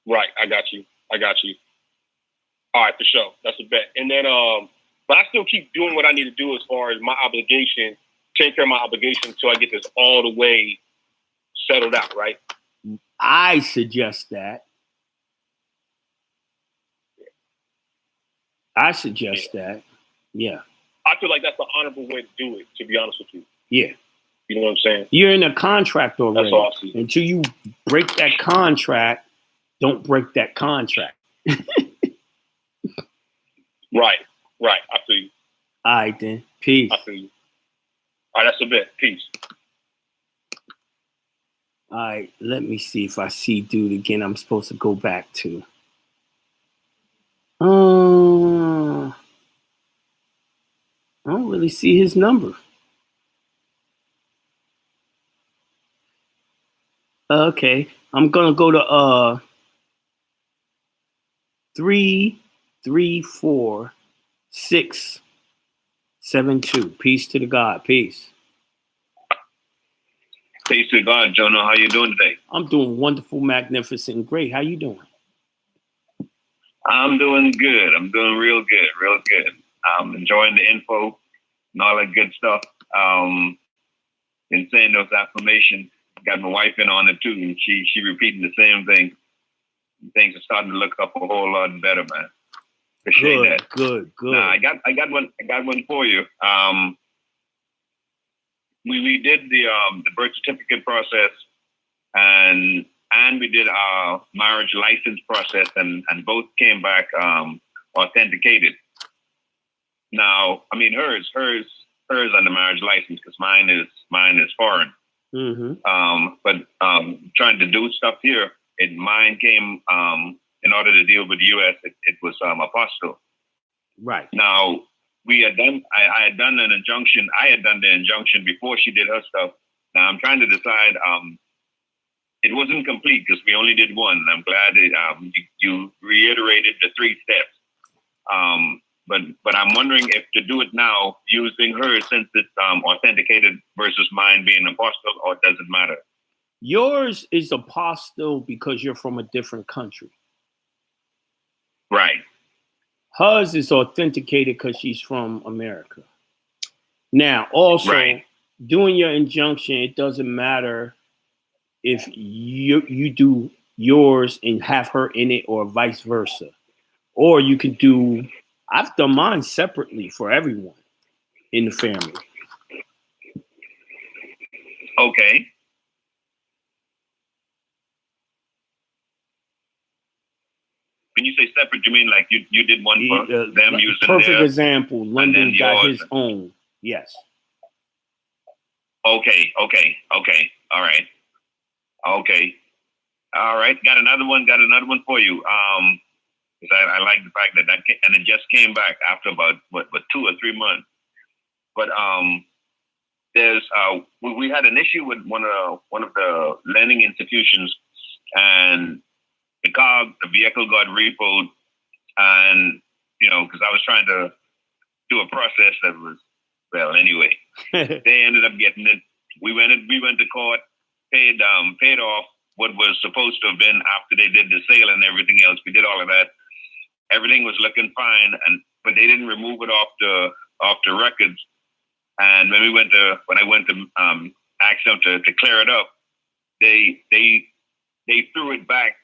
Right, I got you. All right, for sure. That's a bet. And then, but I still keep doing what I need to do as far as my obligation, take care of my obligation until I get this all the way settled out, right? I suggest that. That. Yeah. I feel like that's the honorable way to do it, to be honest with you. Yeah. You know what I'm saying? You're in a contract already. That's awesome. Until you break that contract, don't break that contract. Right. I feel you. All right, then. Peace. I feel you. All right, that's a bet. Peace. All right, let me see if I see dude again. I'm supposed to go back to. I don't really see his number. Okay, I'm gonna go to 334-672. Peace to the God. Peace. Peace to God, Jonah. How you doing today? I'm doing wonderful, magnificent, and great. How you doing? I'm doing good. I'm doing real good. I'm enjoying the info and all that good stuff. Been saying those affirmations. Got my wife in on it too, and she repeating the same thing. Things are starting to look up a whole lot better, man. Appreciate that. Good. Nah, I got one for you. We did the birth certificate process, and we did our marriage license process, and both came back authenticated. Now, I mean, hers on the marriage license, because mine is foreign. But trying to do stuff here, mine came in order to deal with the U.S. It was apostille. Right. Now I had done an injunction. I had done the injunction before she did her stuff. Now I'm trying to decide. It wasn't complete because we only did one. I'm glad that you reiterated the 3 steps. But I'm wondering if to do it now using hers since it's authenticated versus mine being apostille, or does it matter? Yours is apostille because you're from a different country. Right. Hers is authenticated because she's from America. Now, also, doing your injunction, it doesn't matter if you do yours and have her in it or vice versa. Or you could do, I've done mine separately for everyone in the family. Okay. When you say separate, you mean like you did one for them using perfect example. London got his own. Yes. Okay. All right. Okay. All right. Got another one for you. Because I like the fact that and it just came back after about 2 or 3 months. But there's we had an issue with one of the lending institutions, and the vehicle got repoed, and because I was trying to do a process that was, well, anyway, they ended up getting it. We went to court, paid off what was supposed to have been after they did the sale and everything else. We did all of that. Everything was looking fine, but they didn't remove it off the records And when I went to ask them to clear it up, they threw it back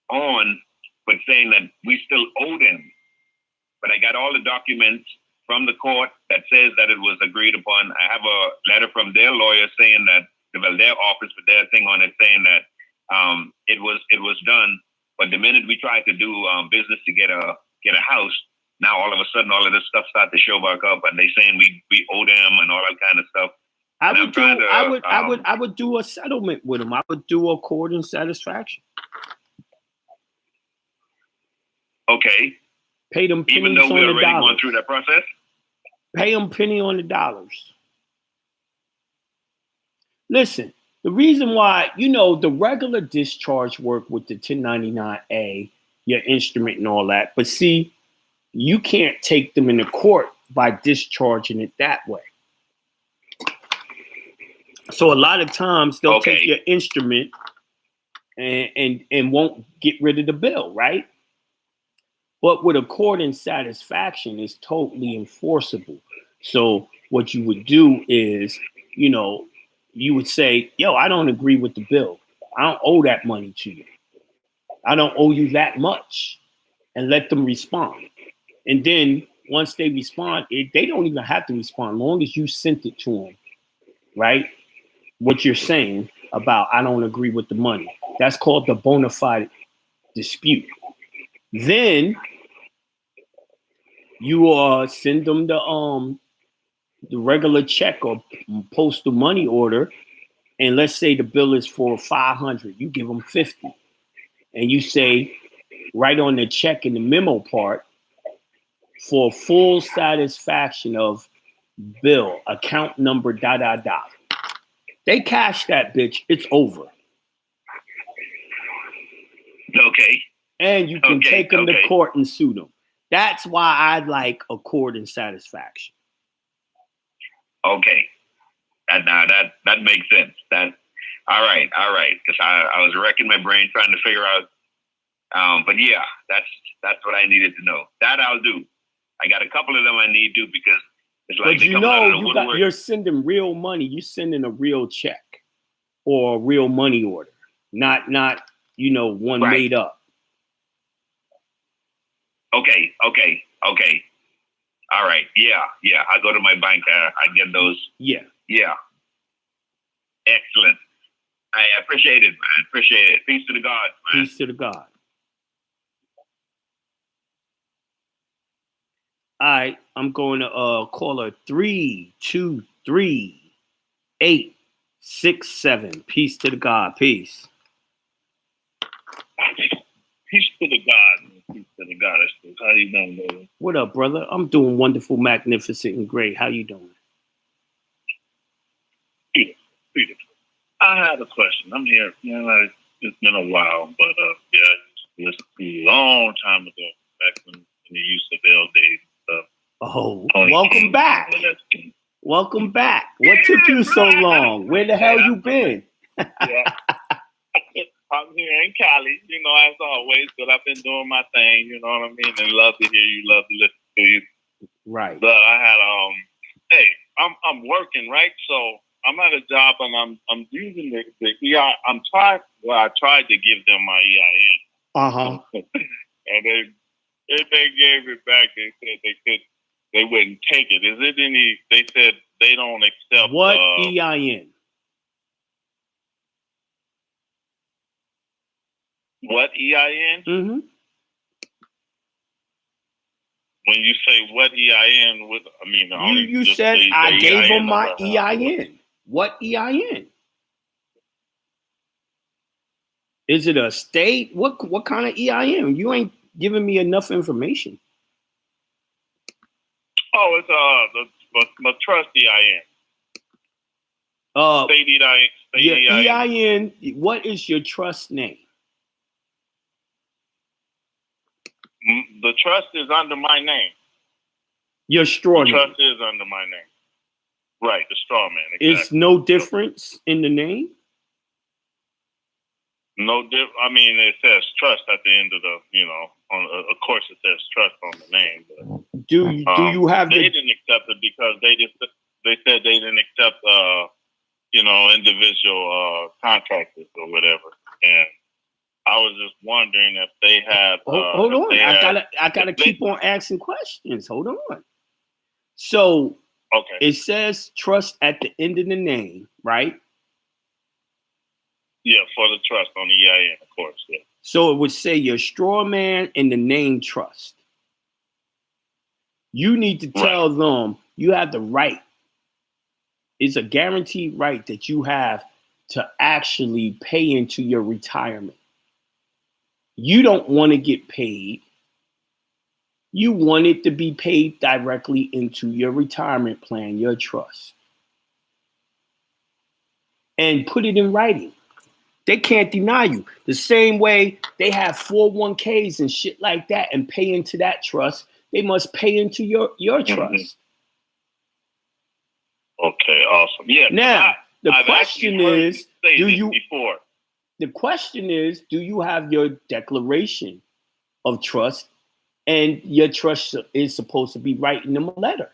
on, but saying that we still owe them. But I got all the documents from the court that says that it was agreed upon. I have a letter from their lawyer saying that, well, their office with their thing on it saying that it was done. But the minute we tried to do business to get a house, now all of a sudden all of this stuff started to show back up, and they saying we owe them and all that kind of stuff. I would do a settlement with them. I would do a court in satisfaction. Okay. Pay them pennies even though we already gone through that process. Pay them penny on the dollars. Listen, the reason why, the regular discharge work with the 1099A, your instrument and all that, but see, you can't take them into court by discharging it that way. So a lot of times they'll take your instrument and won't get rid of the bill, right? But with a court in satisfaction, it's totally enforceable. So what you would do is, you would say, yo, I don't agree with the bill. I don't owe that money to you. I don't owe you that much. And let them respond. And then once they respond, they don't even have to respond, as long as you sent it to them, right? What you're saying about, I don't agree with the money. That's called the bona fide dispute. Then you send them the regular check or postal money order, and let's say the bill is for $500. You give them $50, and you say, right on the check in the memo part, for full satisfaction of bill, account number, ... They cash that bitch. It's over. Okay. And you can take them to court and sue them. That's why I like a court in satisfaction. Okay. Now that makes sense. All right. Because I was wrecking my brain trying to figure out. But yeah, that's what I needed to know. That I'll do. I got a couple of them I need to, because it's like, you're sending real money. You're sending a real check or a real money order, not one made up. Okay. All right. Yeah. I go to my bank. I get those. Yeah. Excellent. I appreciate it, man. Appreciate it. Peace to the God, man. Peace to the God. All right, I'm going to caller 323-867. Peace to the God. Peace. Peace to the God. Peace to the God. How you doing, brother? What up, brother? I'm doing wonderful, magnificent, and great. How you doing? Beautiful. I had a question. I'm here. It's been a while, but it's a long time ago, back when you used to build days. Oh, welcome back. Welcome back. What took you so long? Where the hell you been? I'm here in Cali, as always, but I've been doing my thing, you know what I mean? And love to hear you, love to listen to you. Right. But I had, I'm working, right? So I'm at a job and I'm using the EI. I tried to give them my EIN. Uh-huh. And they gave it back. They said they wouldn't take it. Is it any? They said they don't accept. What EIN? What EIN? Mm-hmm. When you say what EIN, you said I gave them my EIN. What EIN? Is it a state? What kind of EIN? You ain't giving me enough information. Oh, it's my trust EIN. State EIN. Your EIN. What is your trust name? The trust is under my name. Your straw name. The trust is under my name. Right, the straw man. Exactly. Is no difference in the name? No difference. It says trust at the end of the, of course it says trust on the name. But, do you have they didn't accept it because they said they didn't accept, individual contractors or whatever. And I was just wondering if they had. Hold on, I gotta keep on asking questions. Hold on. So okay, it says trust at the end of the name, right? Yeah, for the trust on the EIN, of course. Yeah. So it would say your straw man and the name trust. You need to tell them you have the right. It's a guaranteed right that you have to actually pay into your retirement. You don't want to get paid. You want it to be paid directly into your retirement plan, your trust. And put it in writing. They can't deny you. The same way they have 401ks and shit like that and pay into that trust, they must pay into your trust. Okay, awesome. Yeah. Now, the question is, do you have your declaration of trust, and your trust is supposed to be writing them a letter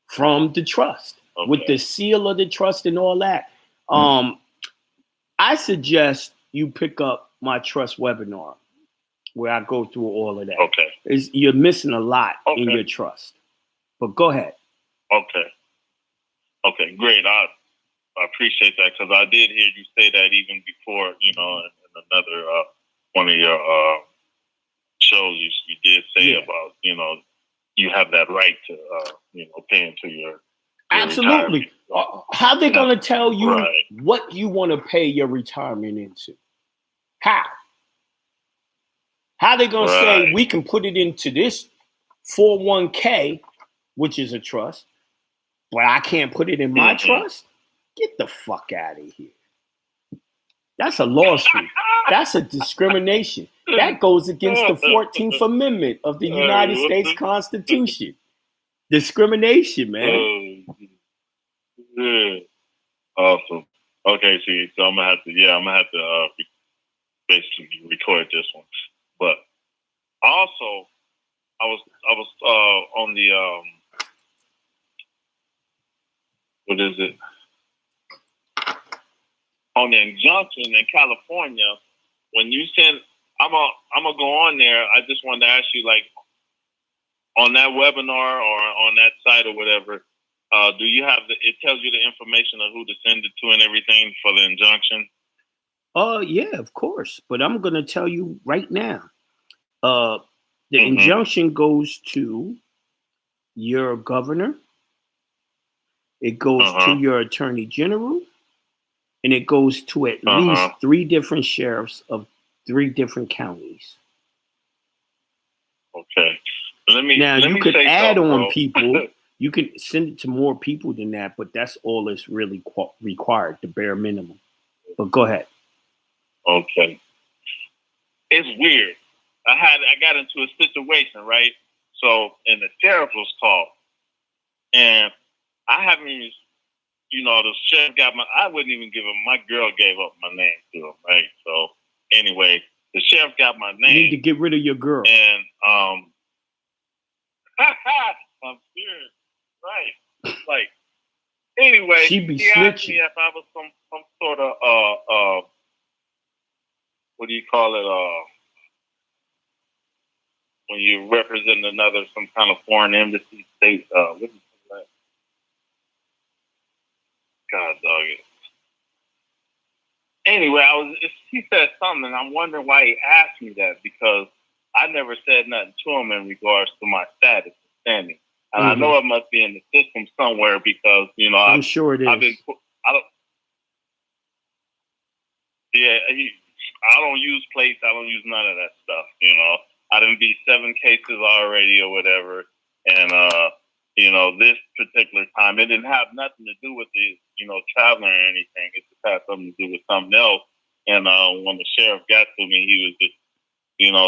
from the trust with the seal of the trust and all that. I suggest you pick up my trust webinar where I go through all of that. Okay. You're missing a lot in your trust. But go ahead. Okay, great. I appreciate that, because I did hear you say that even before, in another one of your shows. You did say about, you have that right to, pay into your absolutely. How they going to tell you what you want to pay your retirement into? How they going to say we can put it into this 401k, which is a trust, but I can't put it in my trust? Get the fuck out of here. That's a lawsuit. That's a discrimination. That goes against the 14th Amendment of the United States Constitution. Discrimination, man. Awesome. Okay, see, so I'm gonna have to basically record this one. But also, I was on the what is it? On the injunction in California, when you send, I'm gonna go on there. I just wanted to ask you, like, on that webinar or on that site or whatever, do you have it tells you the information of who to send it to and everything for the injunction? Yeah, of course. But I'm gonna tell you right now. The injunction goes to your governor. It goes to your attorney general. And it goes to at least 3 different sheriffs of 3 different counties. Okay. You could add on people. You can send it to more people than that, but that's all that's really required, the bare minimum. But go ahead. Okay. It's weird. I got into a situation, right? So, and the sheriff was called, and I haven't even, the sheriff I wouldn't even give him, my girl gave up my name to him, right? So, anyway, the sheriff got my name. You need to get rid of your girl. And, I'm serious, right? Like, anyway, she asked me if I was some sort of, what do you call it, when you represent some kind of foreign embassy state, what do you call that? God dog it. Anyway, he said something, and I'm wondering why he asked me that, because I never said nothing to him in regards to my status and standing. And I know it must be in the system somewhere, because, I'm sure it is. I don't use plates. I don't use none of that stuff, I done beat 7 cases already or whatever. And, this particular time, it didn't have nothing to do with the, traveling or anything. It just had something to do with something else. And when the sheriff got to me, he was just,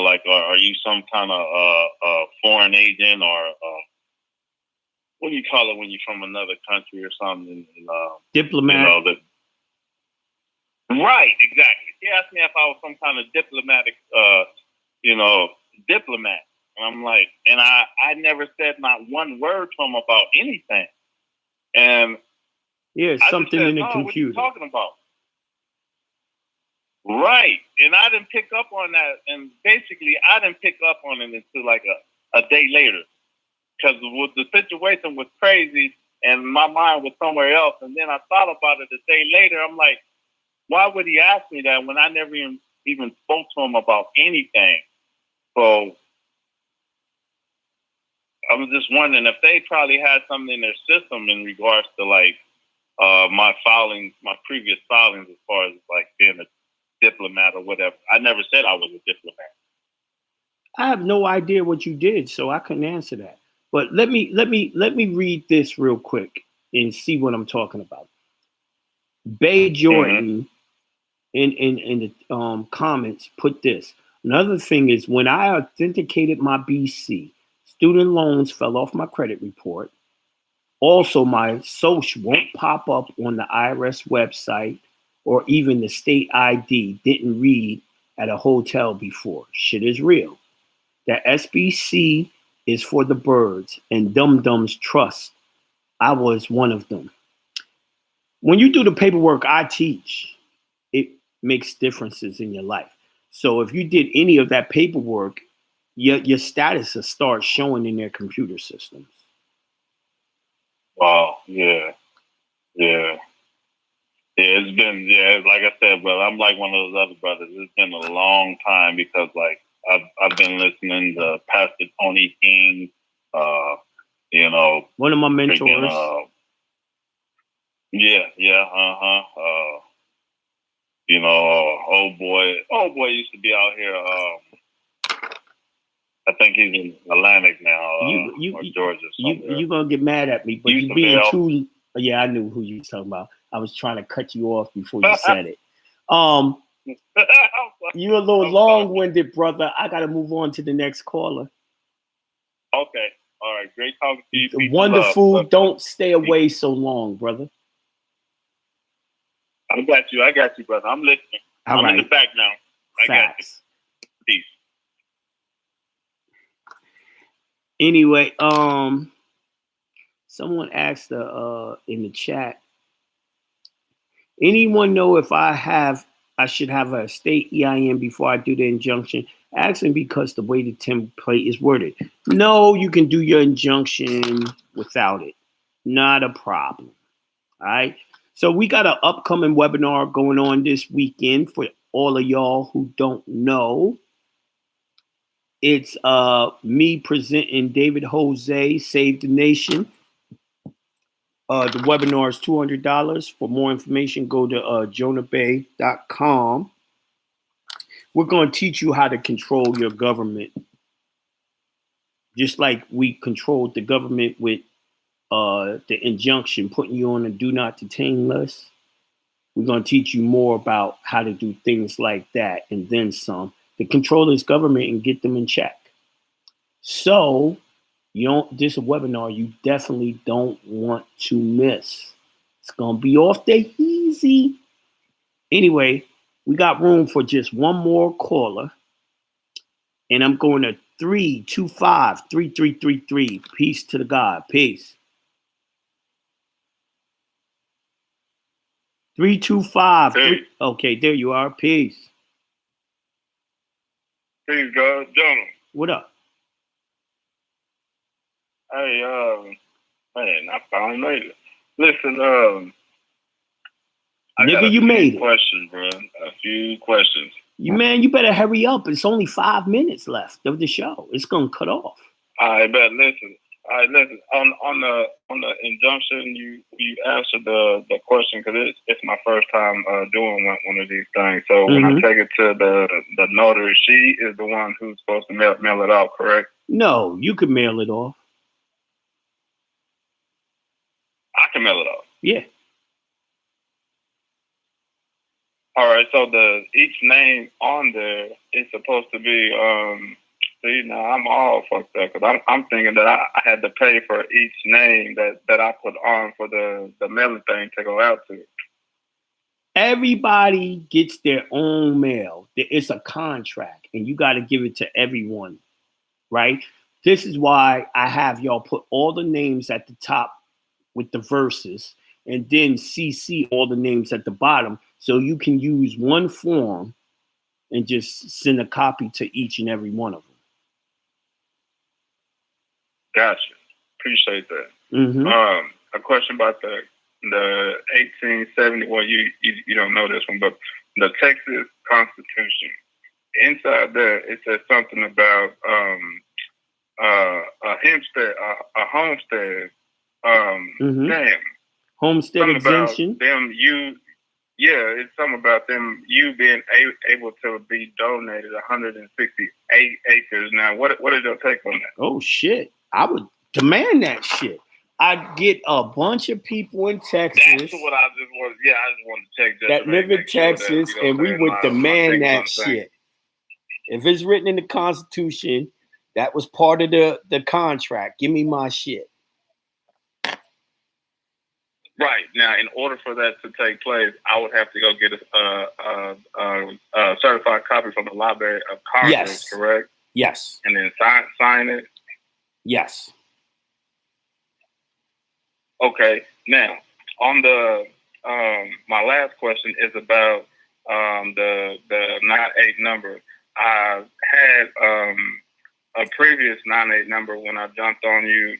like, are you some kind of foreign agent, or what do you call it when you're from another country or something? Diplomat. Right, exactly. He asked me if I was some kind of diplomatic, diplomat. And I'm like, and I never said not one word to him about anything. And yeah, I something said, in the no, computer. what are you talking about? Right. And I didn't pick up on that. And basically, I didn't pick up on it until like a day later. Because the situation was crazy and my mind was somewhere else. And then I thought about it a day later. I'm like, why would he ask me that when I never even spoke to him about anything? So I was just wondering if they probably had something in their system in regards to like my filings, my previous filings, as far as like being a diplomat or whatever. I never said I was a diplomat. I have no idea what you did, so I couldn't answer that. But let me read this real quick and see what I'm talking about. Bay Jordan in the comments put this. Another thing is when I authenticated my BC, student loans fell off my credit report. Also, my social won't pop up on the IRS website or even the state ID. Didn't read at a hotel before. Shit is real. The SBC is for the birds and dum-dums trust. I was one of them. When you do the paperwork I teach, it makes differences in your life. So if you did any of that paperwork, your status will start showing in their computer systems. Wow. Yeah. It's been, like I said, brother, I'm like one of those other brothers. It's been a long time because like I've been listening to Pastor Tony King, one of my mentors. Freaking, old boy used to be out here. I think he's in Atlantic now, or Georgia. You're gonna get mad at me, but you being too. Yeah, I knew who you were talking about. I was trying to cut you off before you said it. You're a little long-winded, brother. I got to move on to the next caller. Okay. All right. Great talking to you. Wonderful. Don't stay away so long, brother. I got you, brother. I'm listening. All I'm right. in the back now. I got you. Peace. Anyway, someone asked in the chat, anyone know if I should have a state EIN before I do the injunction? Asking because the way the template is worded. No, you can do your injunction without it. Not a problem. All right. So we got an upcoming webinar going on this weekend for all of y'all who don't know. It's me presenting David Jose, Save the Nation. The webinar is $200. For more information, go to jonahbay.com. We're going to teach you how to control your government. Just like we controlled the government with the injunction, putting you on a do not detain list. We're going to teach you more about how to do things like that and then some to control this government and get them in check. So this webinar you definitely don't want to miss. It's going to be off the easy. Anyway, we got room for just one more caller. And I'm going to 325-3333. Peace to the God. Peace. 325. Hey. Okay, there you are. Peace. Peace, God. Jonah. What up? Hey, man, I finally made it. Listen, nigga, you made it. Questions, bro. A few questions. You better hurry up. It's only 5 minutes left of the show. It's gonna cut off. I bet. Listen. On the injunction, you answered the question because it's my first time doing one of these things. So when I take it to the notary, she is the one who's supposed to mail it out, correct? No, you could mail it off. I can mail it off. Yeah. All right. So each name on there is supposed to be. See, now I'm all fucked up because I'm thinking that I had to pay for each name that I put on for the mailing thing to go out to. Everybody gets their own mail. It's a contract, and you got to give it to everyone. right? This is why I have y'all put all the names at the top with the verses and then CC all the names at the bottom so you can use one form and just send a copy to each and every one of them. Gotcha. Appreciate that. Mm-hmm. A question about the 1870. Well, you don't know this one, but the Texas Constitution. Inside there, it says something about a homestead. Damn. Homestead something exemption. About them, it's something about them. You being able to be donated 168 acres. Now, what is your take on that? Oh shit! I would demand that shit. I'd get a bunch of people in Texas. That's what I just wanted. Yeah, I just wanted to check that live in Texas, sure that, and we would demand that shit. If it's written in the Constitution, that was part of the contract. Give me my shit. Right. Now, in order for that to take place, I would have to go get a certified copy from the Library of Congress, yes. Correct? Yes. And then sign it? Yes. Okay. Now, on the my last question is about the 98 number. I had a previous 98 number when I jumped on you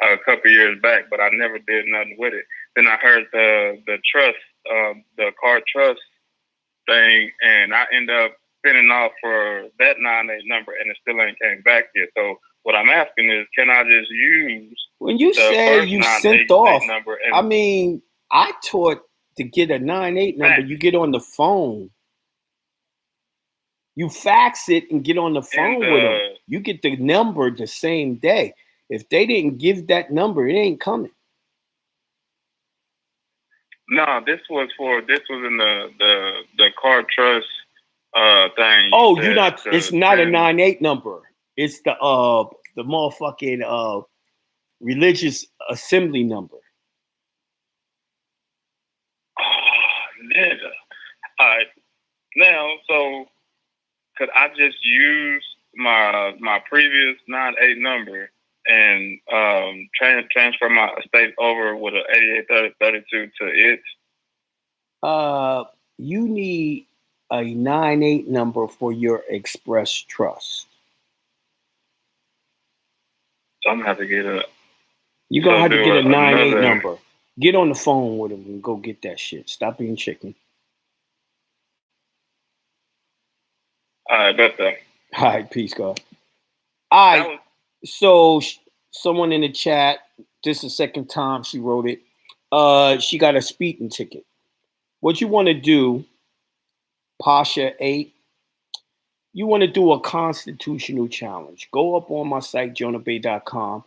a couple years back, but I never did nothing with it. Then I heard the trust, the car trust thing, and I end up spinning off for that 98 number, and it still ain't came back yet. So what I'm asking is, can I just use when you say you sent off? Number I mean, I taught to get a 98 number. You get on the phone. You fax it and get on the phone with them. You get the number the same day. If they didn't give that number, it ain't coming. No, this was in the car trust thing. Oh, you're not. It's not a 98 number. It's the motherfucking religious assembly number. Oh, nigga. All right. Now, so could I just use my previous 98 number and transfer my estate over with an 8832 to it? You need a 98 number for your express trust. So I'm gonna have to get a. You're gonna have to get a 98 number. Get on the phone with them and go get that shit. Stop being chicken. All right, bet that. All right, peace, God. All right. So someone in the chat, this is the second time she wrote it. She got a speeding ticket. What you want to do, Pasha 8, you want to do a constitutional challenge. Go up on my site, jonahbay.com,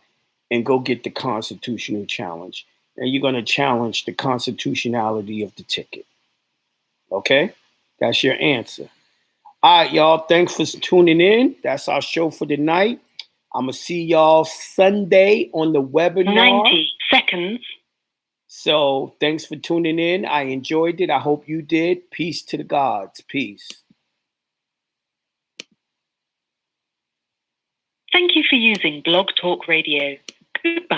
and go get the constitutional challenge. And you're going to challenge the constitutionality of the ticket. Okay? That's your answer. All right, y'all. Thanks for tuning in. That's our show for the night. I'm going to see y'all Sunday on the webinar. 90 seconds. So thanks for tuning in. I enjoyed it. I hope you did. Peace to the gods. Peace. Thank you for using Blog Talk Radio. Goodbye.